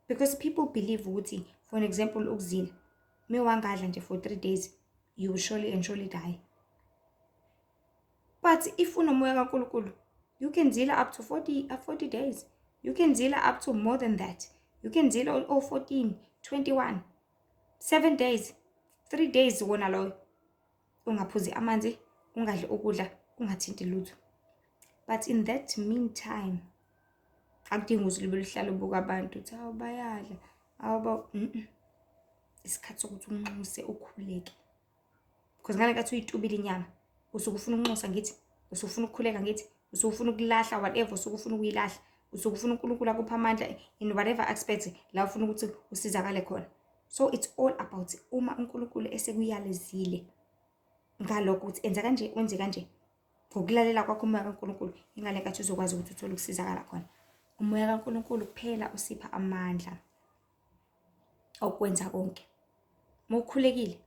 Because people believe ukuthi, for an example, ukuzila mewangadla nje for 3 days you will surely die. But if unomoya kaNkulunkulu, you can zila up to 40 days. You can zila up to more than that. You can zila all 14, 21, 7 days, 3 days wona loyo. Ungaphuzi amanzi, ungadli ukudla, ungathinti lutho. But in that meantime, akudingi ukuthi libe lihlala ubuka abantu uthi hawu bayadla, isikhathi sokuthi unxuse ukhuleke. Because ngale nkathi uyitubile inyama, usuke ufuna ukunxusa ngithi, usuke ufuna ukukhuleka ngithi, usuke ufuna ukulahla whatever usuke ufuna ukuyilahla, usuke ufuna uNkulunkulu akupha amandla in whatever aspect la ufuna ukuthi usizakale khona. So it's all about uma uNkulunkulu esekuyalezile ngalokho ukuthi enza kanje wenze kanje. Ngokulalela kwakho umoya kaNkulunkulu ingale nkathi uzokwazi ukuthi uthole ukusizakala khona. Umoya kaNkulunkulu kuphela usipha amandla okwenza konke. Mawukhulekile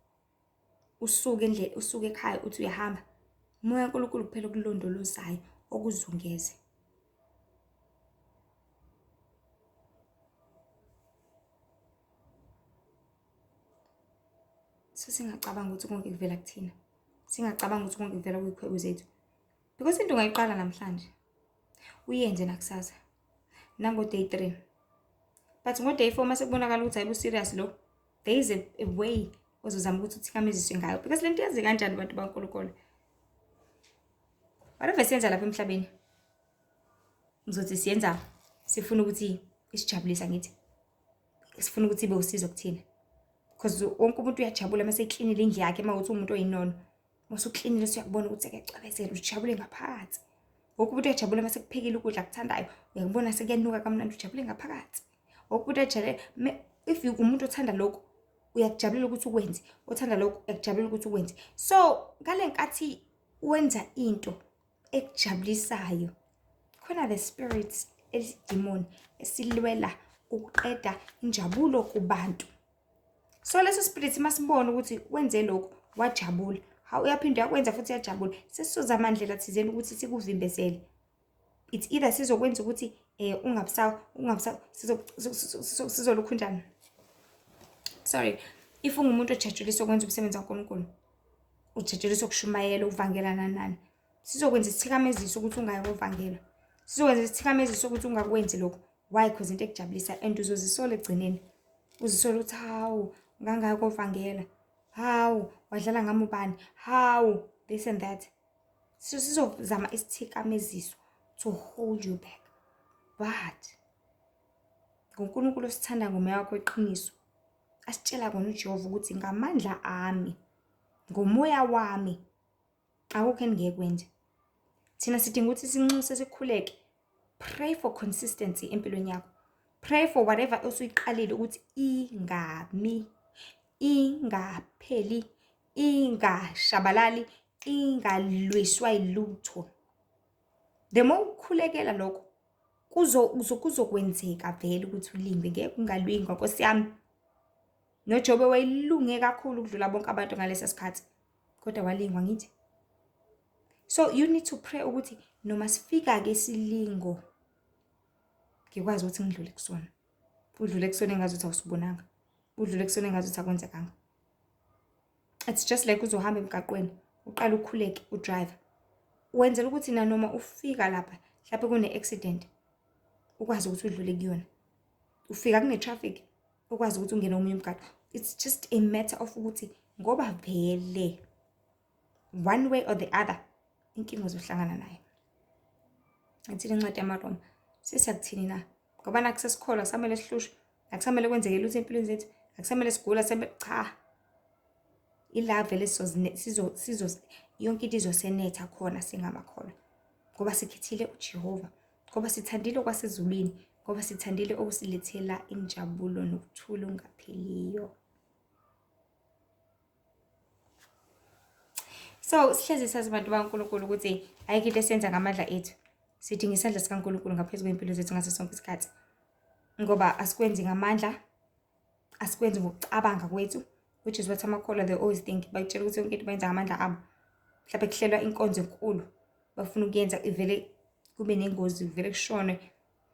usuke ekhaya uthi uyahamba, umoya kaNkulunkulu kuphela okulondolozayo okuzungeze. So singacabanga ukuthi konke kuvela kuthina. Singacabanga ukuthi konke kuvela kwikhwebu zethu. Because into ungayiqala namhlanje uyenze nakusasa nango day 3. But ngo day 4 mase kubonakala ukuthi ayibu serious lo, there is a way ozozama ukuthi uthikameziswe ngayo. Because lento yazi kanjani abantu baNkulunkulu. Whatever senza lapha emhlabeni ngizothi siyenza sifuna ukuthi isijabulisa ngithi. Sifuna ukuthi ibe usizo kuthina. Because wonke umuntu uyajabula mase eklinile indlu yakhe mawuthi umuntu oyinono. Mase uklinile usuyakubona ukuthi ekecwebezela ujabule ngaphakathi. Wonke umuntu uyajabula mase kuphekile ukudla akuthandayo, uyakubona sekuyanuka kamnandi ujabule ngaphakathi. Wonke umuntu uyajabule if umuntu othanda lokho uyakujabulela ukuthi ukwenze, othanda lokho uyakujabulela ukuthi ukwenze. So ngale nkathi wenza into ekujabulisayo, khona the spirits esidemon esilwela ukuqeda injabulo kubantu. So leso spirit masibona ukuthi wenze lokho wajabula, ha uyaphinda yakwenza futhi yajabula, sesizoza amandlela thizeni ukuthi sikuvimbezele. It's either sizokwenza ukuthi ungabusawa sizolukhu njani. Sorry, if ungumuntu ojajuliswa ukwenza umsebenzi kaNkulunkulu, ujajuliswa ukushumayela uvangelana nani, sizokwenza isithikameziso ukuthi ungayi kovangela. Sizokwenza isithikameziso ukuthi ungakwenzi lokho. Why? Because into ekujabulisa and uzozisola egcineni. Uzisola uthi hawu ngangayi kovangela, hawu wadlala ngami ubani, hawu this and that. So sizozama isithikameziso to hold you back. But ngoNkulunkulu osithanda ngomoya wakho weqiniso, asitshela kona uJehova ukuthi ngamandla ami, ngomoya wami akukho engeke kwenze. Thina sidinga ukuthi sinxuse sikhuleke. Pray for consistency empilweni yakho. Pray for whatever osuyiqalile ukuthi ingami, ingapheli, ingashabalali, ingalwiswa ilutho. The more ukhulekela lokho kuzokwenzeka vele ukuthi ulimbe, ngeke ungalwinga Nkosi yami. NoJobe wayilunge kakhulu ukudlula bonke abantu ngalesa sikhathi, kodwa walingwa ngithi. So you need to pray ukuthi noma sifika ke silingo ngikwazi ukuthi ngidlule kusona. Udlule kusona engazi ukuthi awusibonanga. Udlule kusona engazi ukuthi akwenzekanga. It's just like uzohamba emgaqweni, uqala ukhuleke, udrive. Wenzela ukuthi noma ufika lapha, mhlawumbe kune accident, ukwazi ukuthi udlule kuyona. Ufika kune traffic, ukwazi ukuthi ungene omunye umgaqo. It's just a matter of ukuthi ngoba vele one way or the other inkinga ozohlangana nayo. Athi incwadi yamaRoma sesiyakuthini na? Ngoba naku sesikholwa akusamele sihlushwe, akusamele kwenzeke lutho empilweni zethu, akusamele sigula cha. Ila vele yonke into izosenetha khona singamakholwa. Ngoba sikhethile uJehova, ngoba sithandile okwasezulwini, ngoba sithandile okusilethela injabulo nokuthula okungapheliyo. So sihlezi sazi bantu bakaNkulunkulu ukuthi ayikho into esenza ngamandla ethu. Sidinga isandla sikaNkulunkulu ngaphezu kwempilo zethu ngaso sonke isikhathi. Ngoba asikwenzi ngamandla, asikwenzi ngokucabanga kwethu, which is what amakholwa they always think. Bakutshela ukuthi yonke into bayenza ngamandla abo. Mhlawumbe kuhlelwa inkonzo enkulu bafuna ukuyenza ivele kube nengozi, vele kushone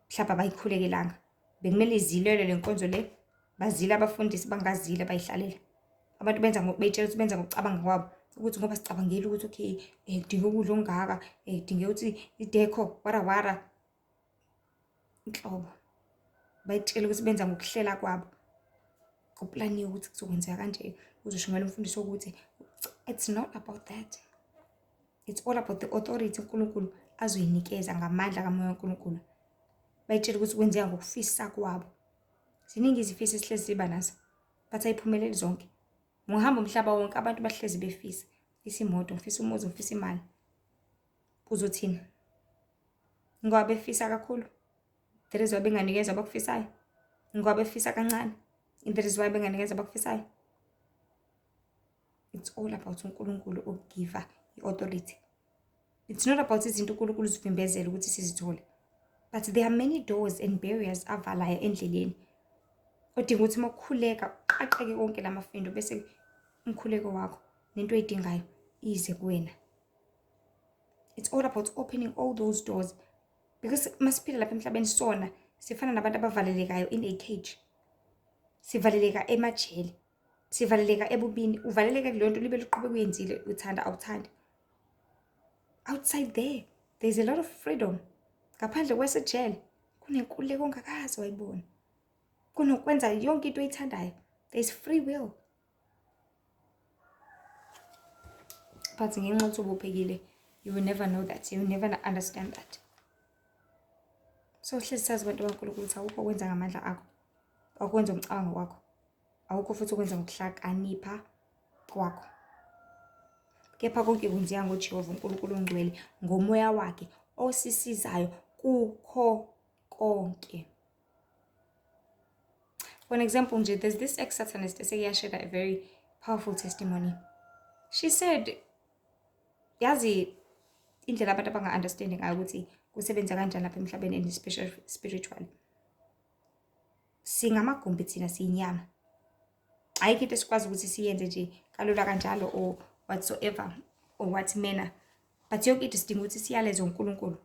mhlawumbe abayikhulekelanga. Bekumele izilwele le nkonzo le, bazile abafundisi bangazile bayihlalela. Abantu benza bayitshela ukuthi benza ngokucabanga kwabo, ukuthi ngoba sicabangela ukuthi okay kudinga ukudla okungaka, kudinga ukuthi idekho wara inhlobo. Bayitshela ukuthi benza ngokuhlela kwabo, kuplaniwe ukuthi kuzokwenzeka kanje, uzoshumayela umfundisi ukuthi it's not about that. It's all about the authority uNkulunkulu azoyinikeza ngamandla kaMoya kaNkulunkulu. Bayitshela ukuthi kwenzeka ngokufisa kwabo. Ziningi izifiso esihlezi siba nazo, but ayiphumeleli zonke. Ngihamba umhlaba wonke abantu bahlezi befisa, ngifisa imoto, ngifisa umuzi, ngifisa imali. Uzothini? Ngoba befisa kakhulu, that is why benganikeza abakufisayo. Ngoba befisa kancane, that is why benganikeza abakufisayo. It's all about uNkulunkulu okugiva i-authority. It's not about izinto uNkulunkulu uzivimbezela ukuthi sizithole. But there are many doors and barriers avalayo endleleni. Odinga ukuthi makukhuleka uqaqeke konke lamafindo bese umkhuleko wakho nento oyidingayo ize kuwena. It's all about opening all those doors, because masiphila lapha emhlabeni sona sifana nabantu abavalelekayo in a cage. Sivaleleka emajele, sivaleleka ebubini, uvaleleka kuleyo nto libe liqhubeka uyenzile uthanda awuthandi. Outside there's a lot of freedom. Ngaphandle kwesejele kunenkululeko ongakaze wayibona. Kunokwenza yonke into oyithandayo. There's free will. But ngenxa yokuthi ubuphekile, you will never know that. You will never understand that. So hlezi sazi abantu bakaNkulunkulu ukuthi awukho okwenza ngamandla akho, awukwenza umcabango wakho, awukho futhi okwenza ngokuhlakanipha kwakho. Kepha konke kwenziwa ngoJehova uNkulunkulu ongcwele, ngomoya wakhe osisizayo kukho konke. For an example, there's this ex-Satanist, shared a very powerful testimony. She said, yazi indlela abantu abanga-understanding ngayo ukuthi kusebenza kanjani lapha emhlabeni and spiritually. Singamagumbi thina siyinyama. Ayikho into esikwazi ukuthi siyenze nje kalula kanjalo or whatsoever or what manner. But yonke into sidinga ukuthi siyalezwe uNkulunkulu.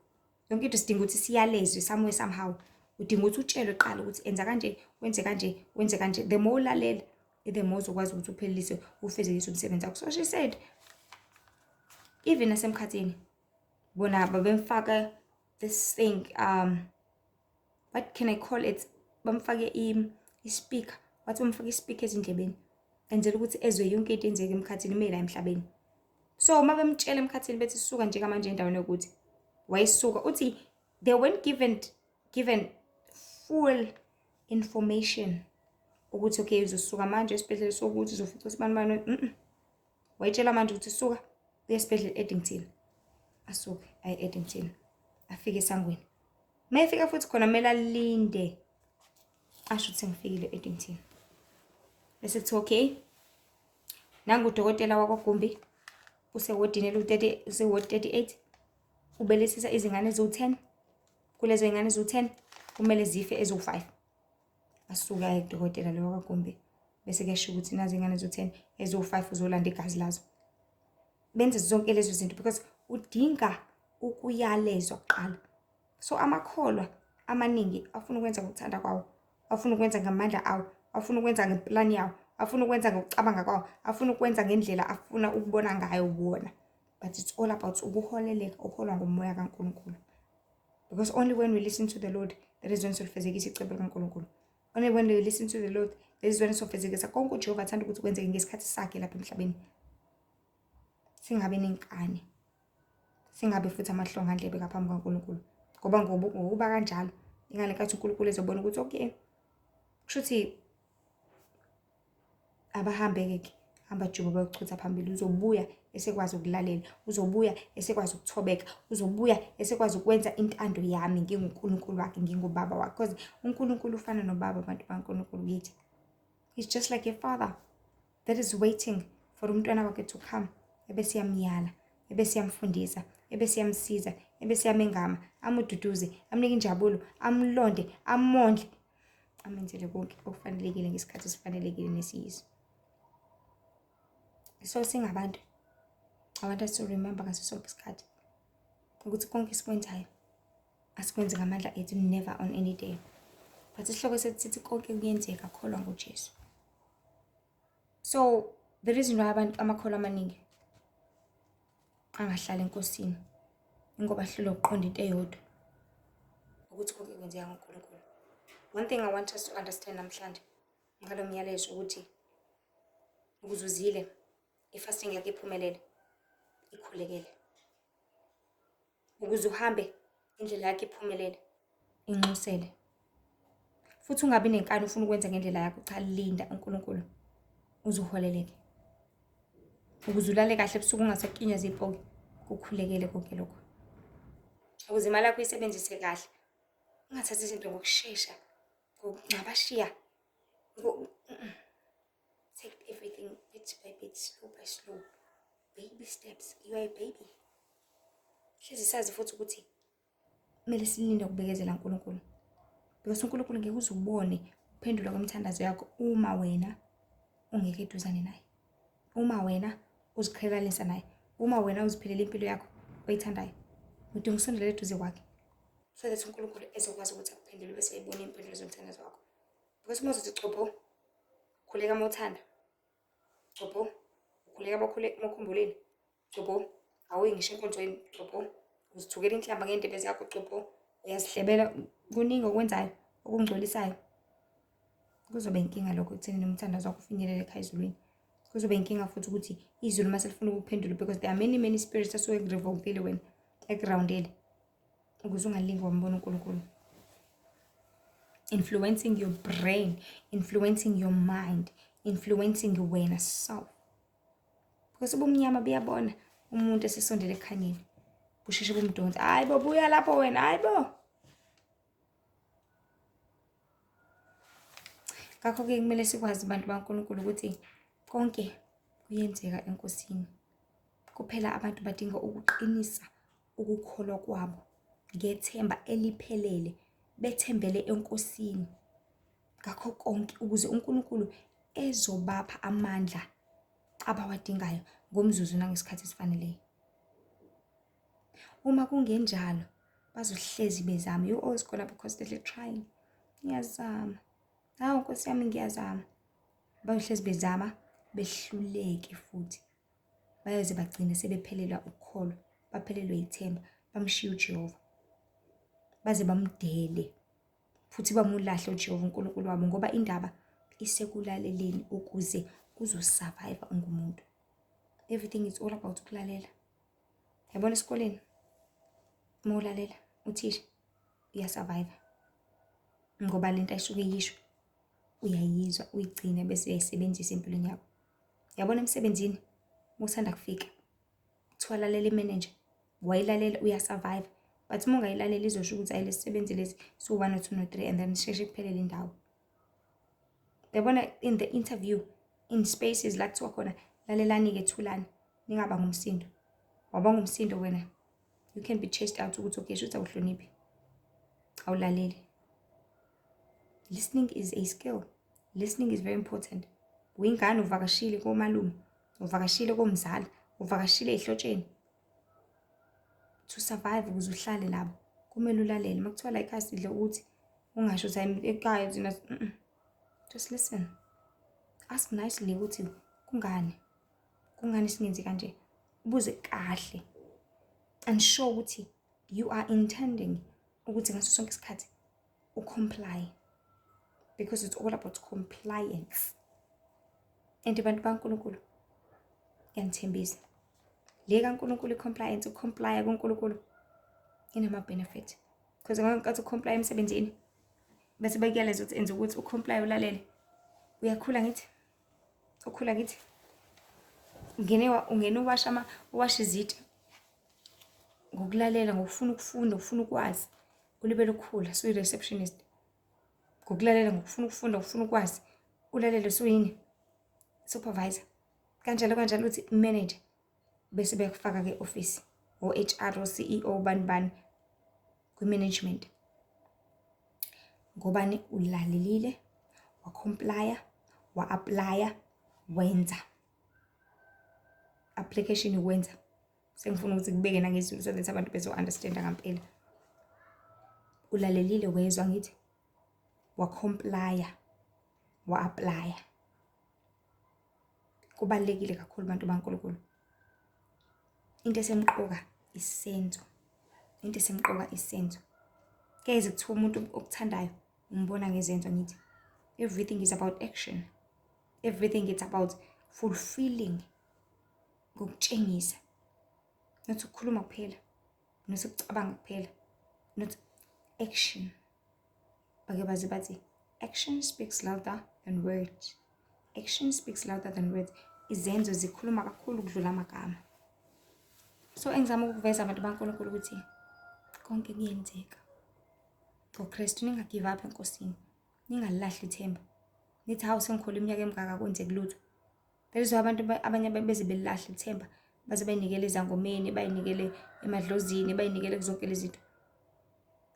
Yonke into sidinga ukuthi siyalezwe somewhere somehow. Udinga ukuthi utshelwe kuqala ukuthi enza kanje, wenze kanje, wenze kanje. The more ulalela, the more uzokwazi ukuthi uphelelise ufezekise umsebenzi wakho. So she said, even nasemkhathini bona babemfaka this thing, what can I call it? Bamfake i-speaker. Wathi bamfake i-speaker ezindlebeni. Enzela ukuthi ezwe yonke into enzeka emkhathini mela emhlabeni. So uma bemtshela emkhathini bethi suka nje kamanje endaweni yokuthi wayisuka, uthi they weren't given full information ukuthi okay uzosuka manje esibhedlela sokuthi uzofica isibani. Wayitshela manje ukuthi suka esibhedlela eDington. Asuke aye eDington, afike esangweni. Mayefika futhi khona kumele alinde asho ukuthi ngifikile eDington. Bese kuthi okay, nangu udokotela wakwaGumbi usewodini useward 38, ubelethisa izingane eziwu-10. Kulezo ingane eziwu-10 kumele zife eziwu-5. Asuka aye kudokotela lo wakwaGumbi. Bese kuyasho ukuthi nazo ingane eziwu-10 eziwu-5 uzolanda igazi lazo. Benze zonke lezo zinto because udinga ukuyalezwa kuqala. So amakholwa amaningi afuna ukwenza ngokuthanda kwawo, afuna ukwenza ngamandla awo, afuna ukwenza ngeplan yawo, afuna ukwenza ngokucabanga kwawo, afuna ukwenza ngendlela afuna ukubona ngayo wona. But it's all about ukuholeleka, uholwa ngomoya kaNkulunkulu. Because only when we listen to the Lord, that is when solifezekisa icebo likaNkulunkulu. Only when we listen to the Lord, that is when solifezekisa konke uJehova athanda ukuthi kwenzeke ngesikhathi sakhe lapha emhlabeni. Singabe nenkani, singabe futhi amahlonga ndlebe ngaphambi kaNkulunkulu, ngoba ngokuba kanjalo ingane kathi uNkulunkulu ezobona ukuthi okay, kushuthi abahambe-ke hamba juba bayochitha phambili, uzobuya esekwazi ukulalela, uzobuya esekwazi ukuthobeka, uzobuya esekwazi ukwenza intando yami nginguNkulunkulu wakhe, ngingubaba wakhe. Because uNkulunkulu ufana nobaba, abantu baNkulunkulu kithi. He's just like a father that is waiting for umntwana wakhe to come. Ebese yamyala, ebese yamfundisa, ebese yamsiza, ebese yamengama, amududuze, amnike injabulo, amlonde, amondle, amenzele konke okufanelekile ngesikhathi esifanelekile nesiyiso. So singabantu, I want us to remember ngaso sonke isikhathi ukuthi konke esikwenzayo asikwenzi ngamandla ethu, never on any day. But isihloko sethu sithi konke kuyenzeka kholwa ngoJesu. So the reason why abantu amakholwa amaningi angahlala enkosini ingoba hlule ukuqonda into eyodwa ukuthi konke kwenzeka ngoNkulunkulu. One thing I want us to understand namhlanje ngalo myalezo ukuthi ukuze uzile ifasting yakho iphumelele, ikhulekele. Ukuze uhambe indlela yakho iphumelele, inxusele. Futhi ungabi nenkani ufuna ukwenza ngendlela yakho, cha, linda uNkulunkulu uzuholeleke. Ukuze ulale kahle ebusuku ungasakinyaza ipoki, kukhulekele konke lokho. Ukuze imali yakho uyisebenzise kahle, ungathathi izinto ngokushesha, ngokungcabashiya. Take everything bit by bit, slow by slow. Baby steps. You are a baby. Hlezi sazi futhi ukuthi kumele silinde ukubekezela uNkulunkulu. Because uNkulunkulu ngeke uze ubone ukuphendula kwemthandazo yakho uma wena ungeke eduzane naye. Uma wena uziqhelanisa naye. Uma wena uziphilela impilo yakho oyithandayo. Udinga usondele eduze kwakhe. So that uNkulunkulu ezokwazi ukuthi akuphendule bese eyibona impilo zomthandazo wakho. Because uma uzothi chopho, khuleka mothanda. Chopho, ukhuleka bakhumbuleni. Chopho, awuyi ngisho enkonzweni. Chopho, uzithukela inhlamba ngendebe zakho. Chopho, uyazihlebela kuningi okwenzayo okungcolisayo. Kuzobe inkinga lokho ekutheni umthandazo wakho ufinyelele ekhaya ezulwini. Kuzobe inkinga futhi ukuthi izulu mase lifuna ukuphendula, because there are many spirits asuke kurevoltile wena egroundele ukuze ungalingi wambona uNkulunkulu. Influencing your brain, influencing your mind, influencing wena self. Because ubumnyama buyabona umuntu esesondele ekhanyeni, busheshe bumdonsa. Hayibo, buya lapho wena, hayibo. Ngakho-ke kumele sikwazi abantu baNkulunkulu ukuthi konke kuyenzeka enkosini. Kuphela abantu badinga ukuqinisa ukukholwa kwabo ngethemba eliphelele, bethembele enkosini ngakho konke, ukuze uNkulunkulu ezobapha amandla abawadingayo ngomzuzu nangesikhathi esifaneleyo. Uma kungenjalo bazohlezi bezama. You always gonna be constantly trying. Ngiyazama. Hawu Nkosi yami ngiyazama. Bayohlezi bezama, behluleke futhi. Bayoze bagcine sebephelelwa ukukholwa, baphelelwe ithemba, bamshiya uJehova. Baze bamdele futhi bamulahle uJehova uNkulunkulu wabo ngoba indaba isekulaleleni ukuze uzosurvive ungumuntu. Everything is all about ukulalela. Yabona esikoleni uma ulalela uthisha uyasurvive. Ngoba lento ayisuke yisho uyayizwa, uyigcine bese uyayisebenzisa empilweni yakho. Yabona emsebenzini usanda kufika kuthiwa lalela imanager, wayilalela uyasurvive. But uma ungayilaleli izosho ukuthi ayilesisebenzi lesi so 1 or 2 no 3 and then sheshe kuphelele indawo. Yabona in the interview, in spaces la kuthiwa khona lalelani-ke thulani ningaba ngumsindo. Waba ngumsindo wena, you can be chased out ukuthi okay shothi awuhloniphi, awulaleli. Listening is a skill. Listening is very important. Uyingane uvakashile komalume, uvakashile komzala, uvakashile ehlotsheni. To survive ukuze uhlale labo kumele ulalele. Makuthiwa la ekhaya sidle ukuthi ungasho ukuthi ekhaya thina just listen. Ask nicely ukuthi kungani singenzi kanje. Ubuze kahle and show ukuthi you are intending ukuthi ngaso sonke isikhathi ucomply, because it's all about compliance. And abantu baNkulunkulu yanithembisa le kaNkulunkulu compliance, ucomplya kuNkulunkulu inama benefit. because ngenkathi ucomply emsebenzini bese bekuyaleza ukuthi enza ukuthi ucomply ulalele, uyakhula ngithi, ukhula ngithi. Ungene uwasha izitsha ngokulalela, ngokufuna ukufunda, ngokufuna ukwazi, ulibele ukukhula, suyi-receptionist. Ngokulalela, ngokufuna ukufunda, ngokufuna ukwazi, ulalele suyini? Supervisor. Kanjalo uthi manager. Bese bekufaka ke-office, o-HR, o-CEO, bani kwi-management. Ngobani? Ulalelile, wa-complya, wa-applya, wenza. Application wenza. Sengifuna ukuthi kubeke nangezulu so that abantu bezo-understanda ngampela. Ulalelile, wezwa ngithi, wa-complya, wa-applya. Kubalulekile kakhulu bantu baNkulunkulu. Into esemqoka isenzo. Into esemqoka isenzo. Keze kuthiwa umuntu okuthandayo umbona ngezenzo ngithi. Everything is about action. Everything is about fulfilling. Ngokutshengisa. Not ukukhuluma kuphela. Not ukucabanga kuphela. Not action. Bake bazi bathi action speaks louder than words. Action speaks louder than words. Izenzo zikhuluma kakhulu ukudlula amagama. So engizama ukuveza abantu baNkulunkulu ukuthi konke kuyenzeka. ngoKristu ningagive up enkosini. Ningalahli ithemba. Nithi hawu sengikhola iminyaka emingaka kwenzeki lutho. Bese abantu abanye beze belahla ithemba, baze bayinikele ezangomeni, bayinikele emadlozini, bayinikele kuzonke lezi zinto.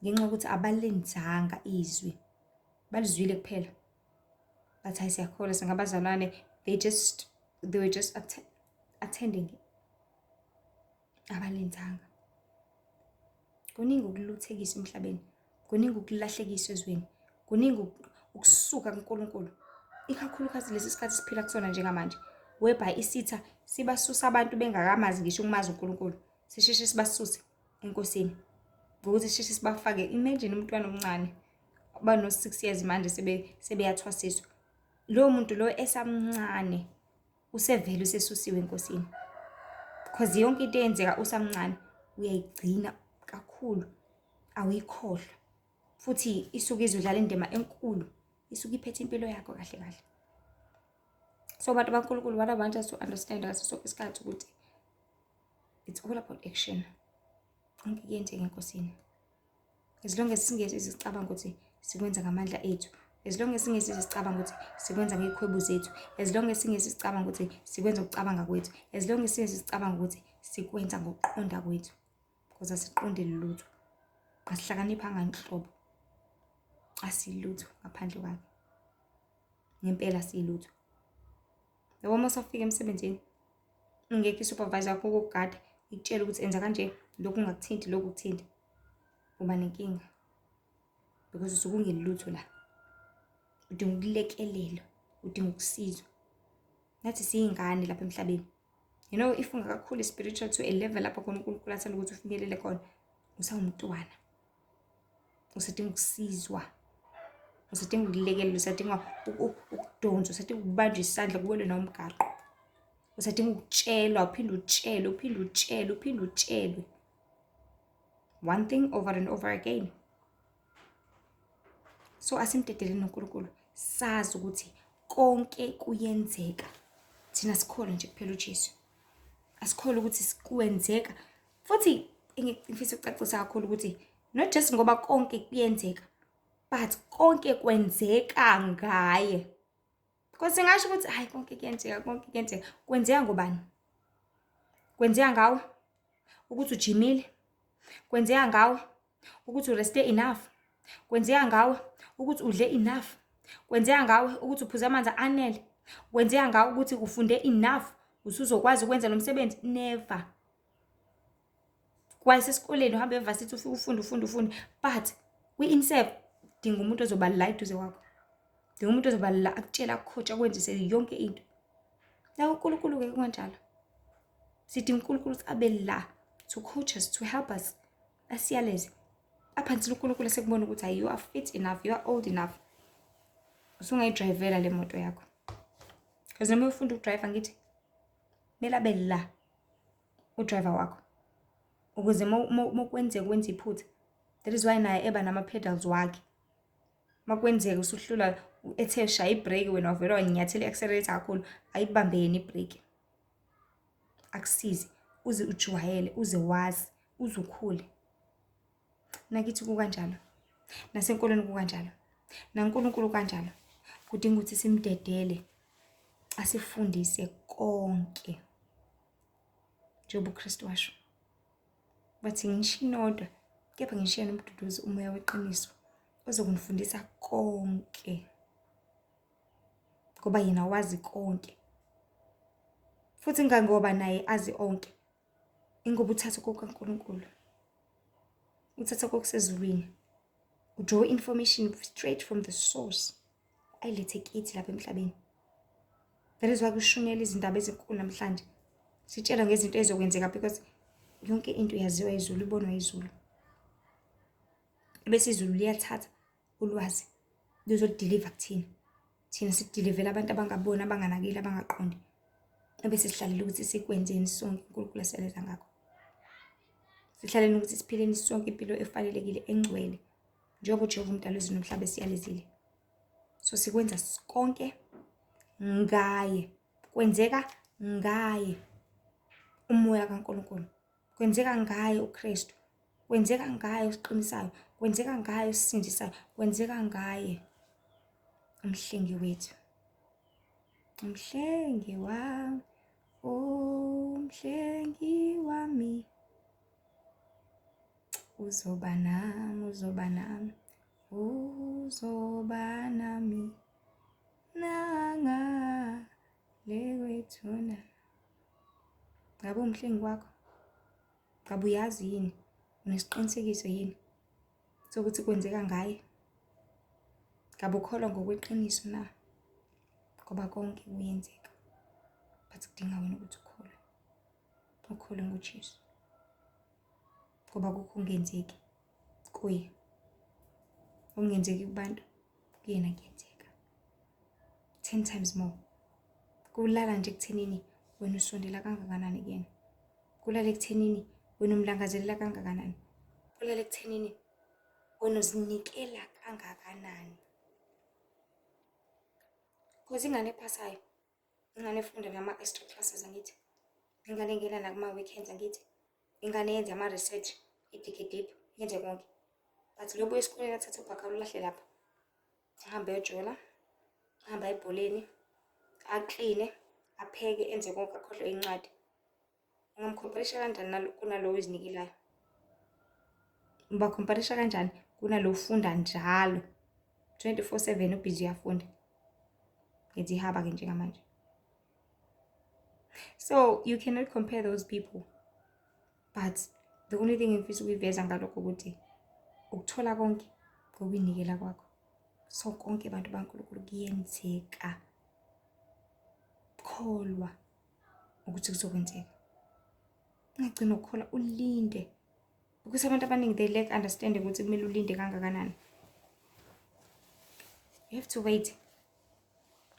Ngenxa ukuthi abalenzanga izwi. Balizwile kuphela. Bathi hayi siyakhola singabazalwane, they were just attending. Abalenzanga. Kuningi ukuluthekisa emhlabeni. Kuningi ukulahlekisa ezweni. Kuningi ukusuka kuNkulunkulu. Ikakhulukazi lesi sikhathi siphila kusona njengamanje. Whereby isitha sibasusa abantu bengakamazi ngisho ukumazi uNkulunkulu. Sisheshe sibasuse enkosini. Ngokuthi sisheshe sibafake. Imagine umntwana omncane aba no 6 years manje sebeyathwasiswa. Lo muntu lo esamncane usevele usesusiwe enkosini. Because yonke into eyenzeka usamncane uyayigcina kakhulu, awuyikhohlwa. Futhi isuke izodlala indima enkulu, isuke iphethe impilo yakho kahle kahle. So abantu baNkulunkulu, what I want us to understand ngaso sonke isikhathi ukuthi it's all about action. Konke kuyenzeka enkosini. As long as singezi izicabanga ukuthi sikwenza ngamandla ethu, as long as singezi izicabanga ukuthi sikwenza ngekhwebu zethu, as long as singezi izicabanga ukuthi sikwenza ukucabanga kwethu, as long as singezi izicabanga ukuthi sikwenza ngokuqonda kwethu, because asiqonde lutho. Asihlakaniphanga inhlobo. Asilutho ngaphandle kwakhe. Ngempela silutho. Yabo uma safika emsebenzini, ungekho isupervisor yakho ukugada, ikutshela ukuthi enza kanje, lokhu ungakuthinti, lokhu ukuthinti. Uba nenkinga. Because usuke ungelutho la. Udinga ukulekelelwa, udinga ukusizwa. Nathi siyingane lapha emhlabeni. You know, if ungakakhulu spiritual to a level lapho khona uNkulunkulu athanda ukuthi ufinyelele khona, usawumntwana. Usadinga ukusizwa. Usadinga ukulekelelwa, usadinga ukudonswa, usadinga ukubanjwa isandla kubona nomgaqo. Usadinga ukutshelwa, uphinde utshelwe. One thing over and over again. So asimdedeleni noNkulunkulu. Sazi ukuthi konke kuyenzeka. Thina sikholwa nje kuphela uJesu. Asikholwa ukuthi kuwenzeka. Futhi ngifisa ukucacisa kakhulu ukuthi not just ngoba konke kuyenzeka, but konke kwenzeka ngaye. Because singasho ukuthi hayi konke kuyenzeka. Kwenzeka ngobani? Kwenzeka ngawe ukuthi ujimile. Kwenzeka ngawe ukuthi ureste enough. Kwenzeka ngawe ukuthi udle enough. Kwenzeka ngawe ukuthi uphuze amanzi anele. Kwenzeka ngawe ukuthi ufunde enough usuzokwazi ukwenza lo msebenzi. Never. Kwasesikoleni uhambe evarsity ufunde, but kwi-inserve dinga umuntu ozoba la eduze kwakho. Dinga umuntu ozoba la akutshela coach akwenzise yonke into. La uNkulunkulu ke kanjalo. Sidinga uNkulunkulu ukuthi abe la to coach us, to help us. Asiyaleze. Aphansi uNkulunkulu sekubona ukuthi you are fit enough, you are old enough. Usungayidrivela le moto yakho. Because noma ufunda ukudrive ngithi mela be la udriver wakho. Ukuze mokwenzeka kwenza iphutha That is why naye eba nama-pedals wakhe. Makwenzeka usuhlula ethe shaya ibreak wena wavela wanyathela i-accelerator kakhulu, ayibambe yena ibreak. Akusize uze ujwayele, uze wazi, uze ukhule. Nakithi kukanjalo, nasenkolweni kukanjalo, naNkulunkulu kanjalo. Kudinga ukuthi simdedele, asifundise konke njengoba uKristu washo. Bathi ngisho inodwa, kepha ngishiya nomduduzi, umoya weqiniso ozokunifundisa konke, ngoba yena wazi konke. Futhi ngoba naye azi onke, ingoba uthatha kukaNkulunkulu, uthatha kokusezulwini, udraw information straight from the source, ayilethe kithi lapha emhlabeni. That is why kushunyela izindaba ezinkulu namhlanje. Sitshela ngezinto ezokwenzeka because yonke into yaziwa izulu, ibonwa izulu. Bese izulu liyathatha ulwazi lizodeliver kuthina. Thina sidilivela abantu abangaboni, abanganakile, abangaqondi. Bese sihlalela ukuthi sikwenzeni sonke uNkulunkulu asebenza ngakho. Sihlalela ukuthi siphileni sonke impilo efanelekile, engcwele, njengoba uJehova umdali wezulu nomhlaba esiyalizile. So sikwenza konke ngaye, kwenzeka ngaye umoya kaNkulunkulu, kwenzeka ngaye uKristu, kwenzeka ngaye osiqinisayo, kwenzeka ngaye osisindisayo, kwenzeka ngaye umhlengi wethu. Umhlengi wami, umhlengi wami, uzoba nami, uzoba nami, uzoba nami, nangale kwethuna. Ngabe umhlengi wakho? Ngabe uyazi yini? Unesiqinisekiso yini sokuthi kwenzeka ngaye? Ngabe ukholwa ngokweqiniso na? Ngoba konke kuyenzeka, but kudinga wena ukuthi ukholwe ngoJesu, ngoba kukho okungenzeki kuye, okungenzeki kubantu kuyena kuyenzeka 10 times more. Kulala nje ekuthenini wena usondela kangakanani kuyena, kulala ekuthenini wena umlangazelela kangakanani, kulala ekuthenini wena uzinikela kangakanani. Because ingane ephasayo, ingane efunda nama-extra classes angithi, ingane engena nakuma-weekends angithi, ingane yenza ama-research idike deep, yenze konke. But lobo esikoleni athathe ubhaka ulahle lapha, ahambe ejola, ahambe ebholeni, akline, apheke, enze konke, akhohlwe incwadi. Ungamkomparisha kanjani kunalo ozinikelayo? Ubakomparisha kanjani kunalo ufunda njalo 24/7 ubhizi uyafunda? Ngithi ihaba-ke njengamanje. So you cannot compare those people, but the only thing engifisa ukuyiveza ngalokho ukuthi ukuthola konke ngokuyinikela kwakho. So konke abantu baNkulunkulu kuyenzeka. Kholwa ukuthi kuzokwenzeka. Ungagcina ukukhola, ulinde. Because abantu abaningi they lack understanding ukuthi kumele ulinde kangakanani. You have to wait.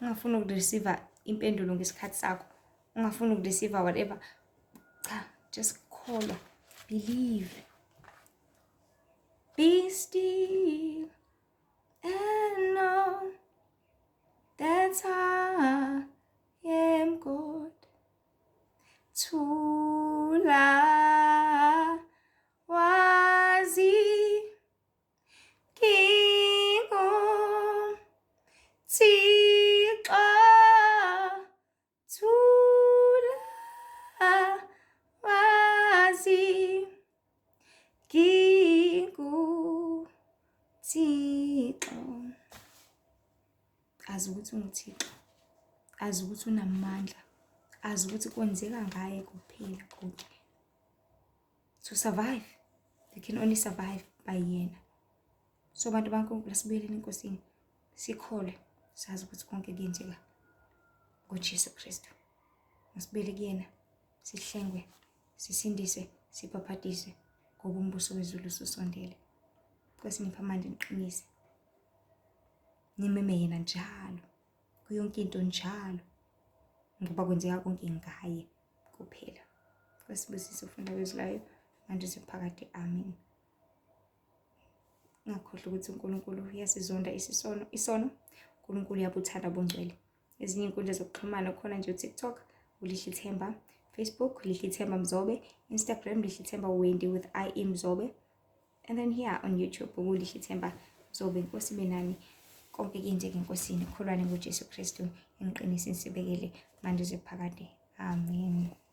Ungafuni ukureceive impendulo ngesikhathi sakho, ungafuni ukureceive whatever. Cha, just kholwa, believe. Be still and know that I am God. Thula wazi kingo Thixo, thula wazi kingo Thixo. Azi ukuthi unguThixo, azi ukuthi unamandla, azi ukuthi kwenzeka ngaye kuphela konke. To survive, you can only survive by yena. So bantu baNkulunkulu asibuyeleni enkosini, sikhole, sazi ukuthi konke kuyenzeka ngoJesu Kristu. Masibuyele kuyena, sihlengwe, sisindiswe, sibhabhadiswe, ngoba umbuso wezulu ususondele. Nkosi nipha amandla niqinise, nimeme yena njalo kuyonke into njalo, ngoba kwenzeka konke ngaye kuphela. Nkosi busise ufunda wezulayo manje siphakade. Amen. ungakhohlwa ukuthi uNkulunkulu uyasizonda isono. uNkulunkulu uyabuthanda bungcwele. Ezinye inkundla zokuxhumana khona nje uTikTok uLihle Ithemba, Facebook Lihle Ithemba Mzobe, Instagram Lihle Ithemba Wendy with I am Mzobe, and then here on YouTube uLihle Ithemba Mzobe. Inkosi benani konke kuyenzeka enkosini. Kholwane ngoJesu Kristu, eniqinise nisibekele manje uze phakade. Amen.